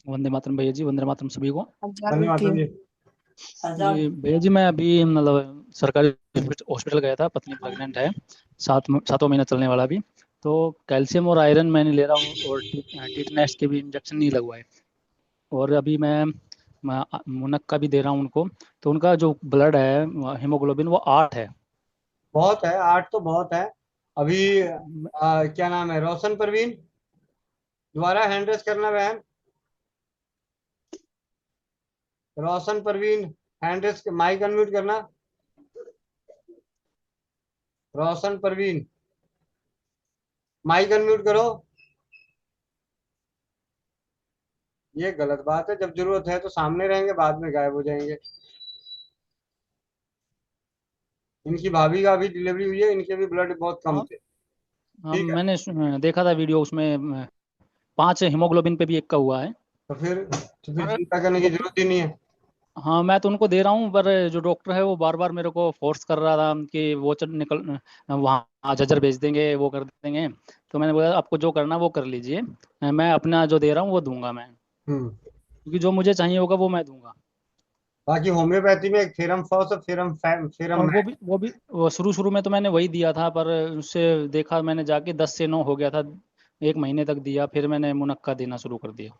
वंदे मातरम भैया जी, वंदे मातरम सभी को। वंदे मातरम जी। जी भैया जी, मैं अभी मतलब सरकारी हॉस्पिटल गया था, पत्नी प्रेग्नेंट है, 7वां महीना चलने वाला अभी। तो कैल्शियम और आयरन मैंने ले रहा हूँ, और टीटनेस के भी इंजेक्शन नहीं लगवाए। और अभी मैं मुनक्का भी दे रहा हूँ उनको। तो उनका जो ब्लड है, हीमोग्लोबिन, वो 8 है। बहुत है, 8 तो बहुत है। अभी क्या नाम है, रोशन परवीन, दोबारा हैंड रेस करना बहन। Roshan Parveen, hand raise, mic unmute करना। रोशन परवीन, माइक अनम्यूट करो। ये गलत बात है, जब जरूरत है तो सामने रहेंगे, बाद में गायब हो जाएंगे। इनकी भाभी का अभी डिलीवरी हुई है, इनके भी ब्लड बहुत कम थे। ठीक है। मैंने देखा था वीडियो, उसमें 5 हीमोग्लोबिन पे भी 1 का हुआ है। तो फिर चिंता करने की जरूरत ही नहीं है। हाँ, मैं तो उनको दे रहा हूँ, पर जो डॉक्टर है वो बार बार मेरे को फोर्स कर रहा था कि वो निकल वहाँ झज्जर भेज देंगे, वो कर देंगे। तो मैंने बोला आपको जो करना वो कर लीजिए, मैं अपना जो दे रहा हूँ वो दूंगा मैं, क्योंकि जो मुझे चाहिए होगा वो मैं दूंगा। बाकी होम्योपैथी में एक फेरम फॉस और फेरम और वो शुरू शुरू में तो मैंने वही दिया था, पर उससे देखा मैंने जाके 10 से 9 हो गया था, 1 महीने तक दिया, फिर मैंने मुनक्का देना शुरू कर दिया।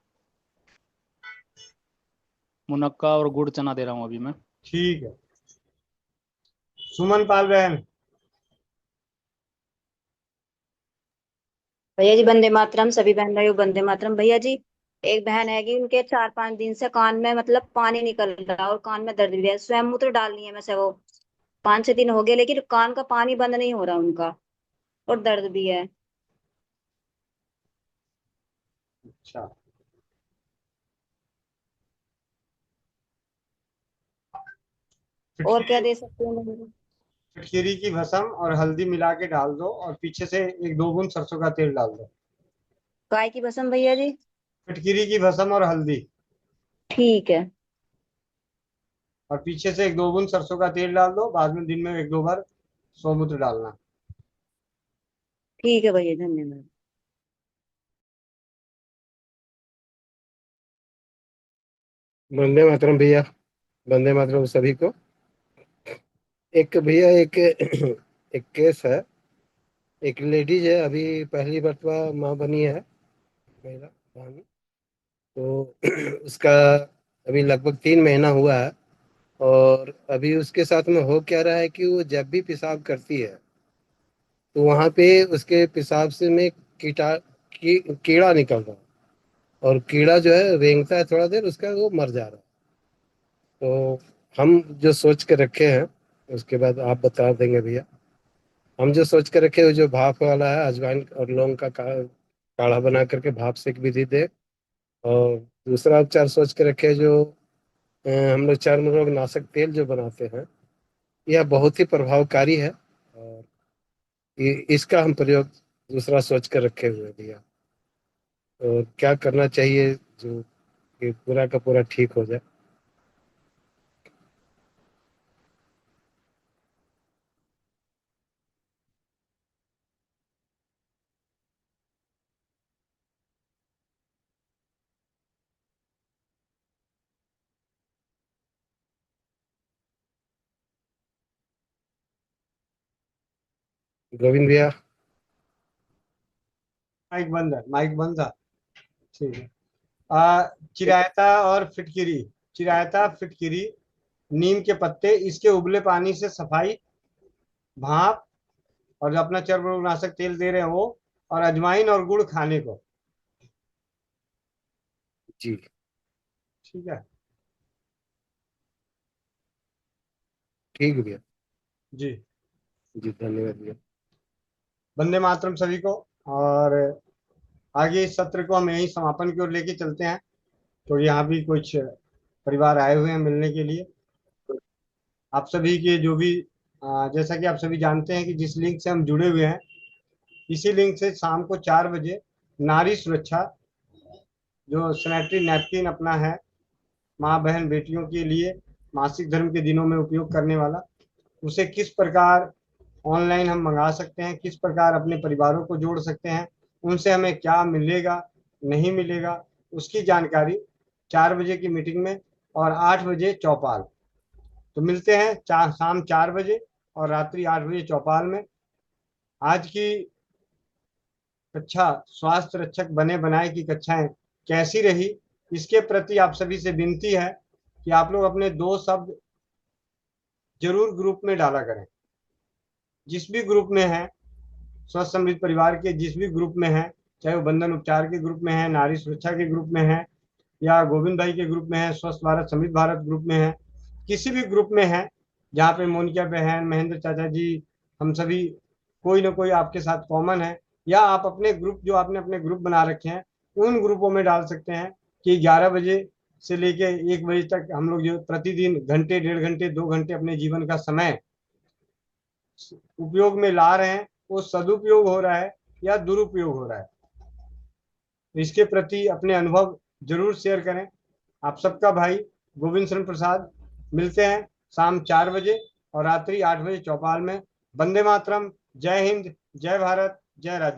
मुनक्का और गुड़ चना दे रहा हूँ अभी मैं। ठीक है। सुमन पाल बहन। भैया जी वंदे मातरम, सभी बहन भाइयों वंदे मातरम। भैया जी, एक बहन है कि उनके 4-5 दिन से कान में मतलब पानी निकल रहा है और कान में दर्द भी है। स्वयं मूत्र डालनी है मैं से, वो 5-6 दिन हो गए, लेकिन कान का पानी बंद नहीं हो रहा उनका, और दर्द भी है। अच्छा। और क्या दे सकते हैं? फिटकिरी की भस्म और हल्दी मिला के डाल दो, और पीछे से 1-2 बूंद सरसों का तेल डाल दो। काय की भस्म भैया जी? फिटकिरी की भस्म और हल्दी, ठीक है। और पीछे से 1-2 बूंद सरसों का तेल डाल दो। बाद में दिन में 1-2 बार सोमूत्र डालना। ठीक है भैया, धन्यवाद। वंदे मातरम भैया, वंदे मातरम सभी को। एक भैया एक केस है। एक लेडीज है, अभी पहली मर्तबा माँ बनी है, महिला भानी। तो उसका अभी लगभग 3 महीना हुआ है, और अभी उसके साथ में हो क्या रहा है कि वो जब भी पेशाब करती है तो वहाँ पे उसके पेशाब से में कीड़ा निकल रहा है, और कीड़ा जो है रेंगता है थोड़ा देर, उसका वो मर जा रहा है। तो हम जो सोच के रखे हैं, उसके बाद आप बता देंगे भैया। हम जो सोच के रखे हैं, जो भाप वाला है, अजवाइन और लौंग का काढ़ा बना करके भाप से एक विधि दे। और दूसरा उपचार सोच के रखे, जो हम लोग चर्म रोग नाशक तेल जो बनाते हैं, यह बहुत ही प्रभावकारी है, और इसका हम प्रयोग दूसरा सोच कर रखे हुए भैया। और क्या करना चाहिए जो कि पूरा का पूरा ठीक हो जाए? गोविंद भैया। माइक बंद है, माइक बंद था, ठीक है। चिरायता और फिटकिरी, चिरायता फिटकिरी, नीम के पत्ते, इसके उबले पानी से सफाई, भाप, और जो अपना चर्म रोगनाशक तेल दे रहे हैं वो, और अजवाइन और गुड़ खाने को। जी ठीक है, ठीक है भैया। जी जी धन्यवाद भैया। वंदे मातरम सभी को। और आगे इस सत्र को हम यही समापन की ओर लेके चलते हैं, तो यहाँ भी कुछ परिवार आए हुए हैं मिलने के लिए। आप सभी के जो भी जैसा कि आप सभी जानते हैं कि जिस लिंक से हम जुड़े हुए हैं, इसी लिंक से शाम को 4 बजे नारी सुरक्षा, जो सैनिटरी नैपकिन अपना है माँ बहन बेटियों के लिए मासिक धर्म के दिनों में उपयोग करने वाला, उसे किस प्रकार ऑनलाइन हम मंगा सकते हैं, किस प्रकार अपने परिवारों को जोड़ सकते हैं, उनसे हमें क्या मिलेगा नहीं मिलेगा, उसकी जानकारी 4 बजे की मीटिंग में और 8 बजे चौपाल। तो मिलते हैं शाम 4 बजे और रात्रि 8 बजे चौपाल में। आज की कक्षा स्वास्थ्य रक्षक बने बनाए की कक्षाएं कैसी रही, इसके प्रति आप सभी से विनती है कि आप लोग अपने 2 शब्द जरूर ग्रुप में डाला करें। जिस भी ग्रुप में है, स्वस्थ समृद्ध परिवार के जिस भी ग्रुप में है, चाहे वो बंधन उपचार के ग्रुप में है, नारी सुरक्षा के ग्रुप में है, या गोविंद भाई के ग्रुप में है, स्वस्थ भारत समृद्ध भारत ग्रुप में है, किसी भी ग्रुप में है जहाँ पे मोनिका बहन, महेंद्र चाचा जी, हम सभी कोई ना कोई आपके साथ कॉमन है, या आप अपने ग्रुप जो आपने अपने ग्रुप बना रखे हैं उन ग्रुपों में डाल सकते हैं कि 11 बजे से लेके 1 बजे तक हम लोग जो प्रतिदिन घंटे, 1.5 घंटे, 2 घंटे अपने जीवन का समय उपयोग में ला रहे हैं, वो सदुपयोग हो रहा है या दुरुपयोग हो रहा है, इसके प्रति अपने अनुभव जरूर शेयर करें। आप सबका भाई गोविंद शरण प्रसाद। मिलते हैं शाम 4 बजे और रात्रि 8 बजे चौपाल में। वंदे मातरम, जय हिंद, जय भारत, जय राज्य।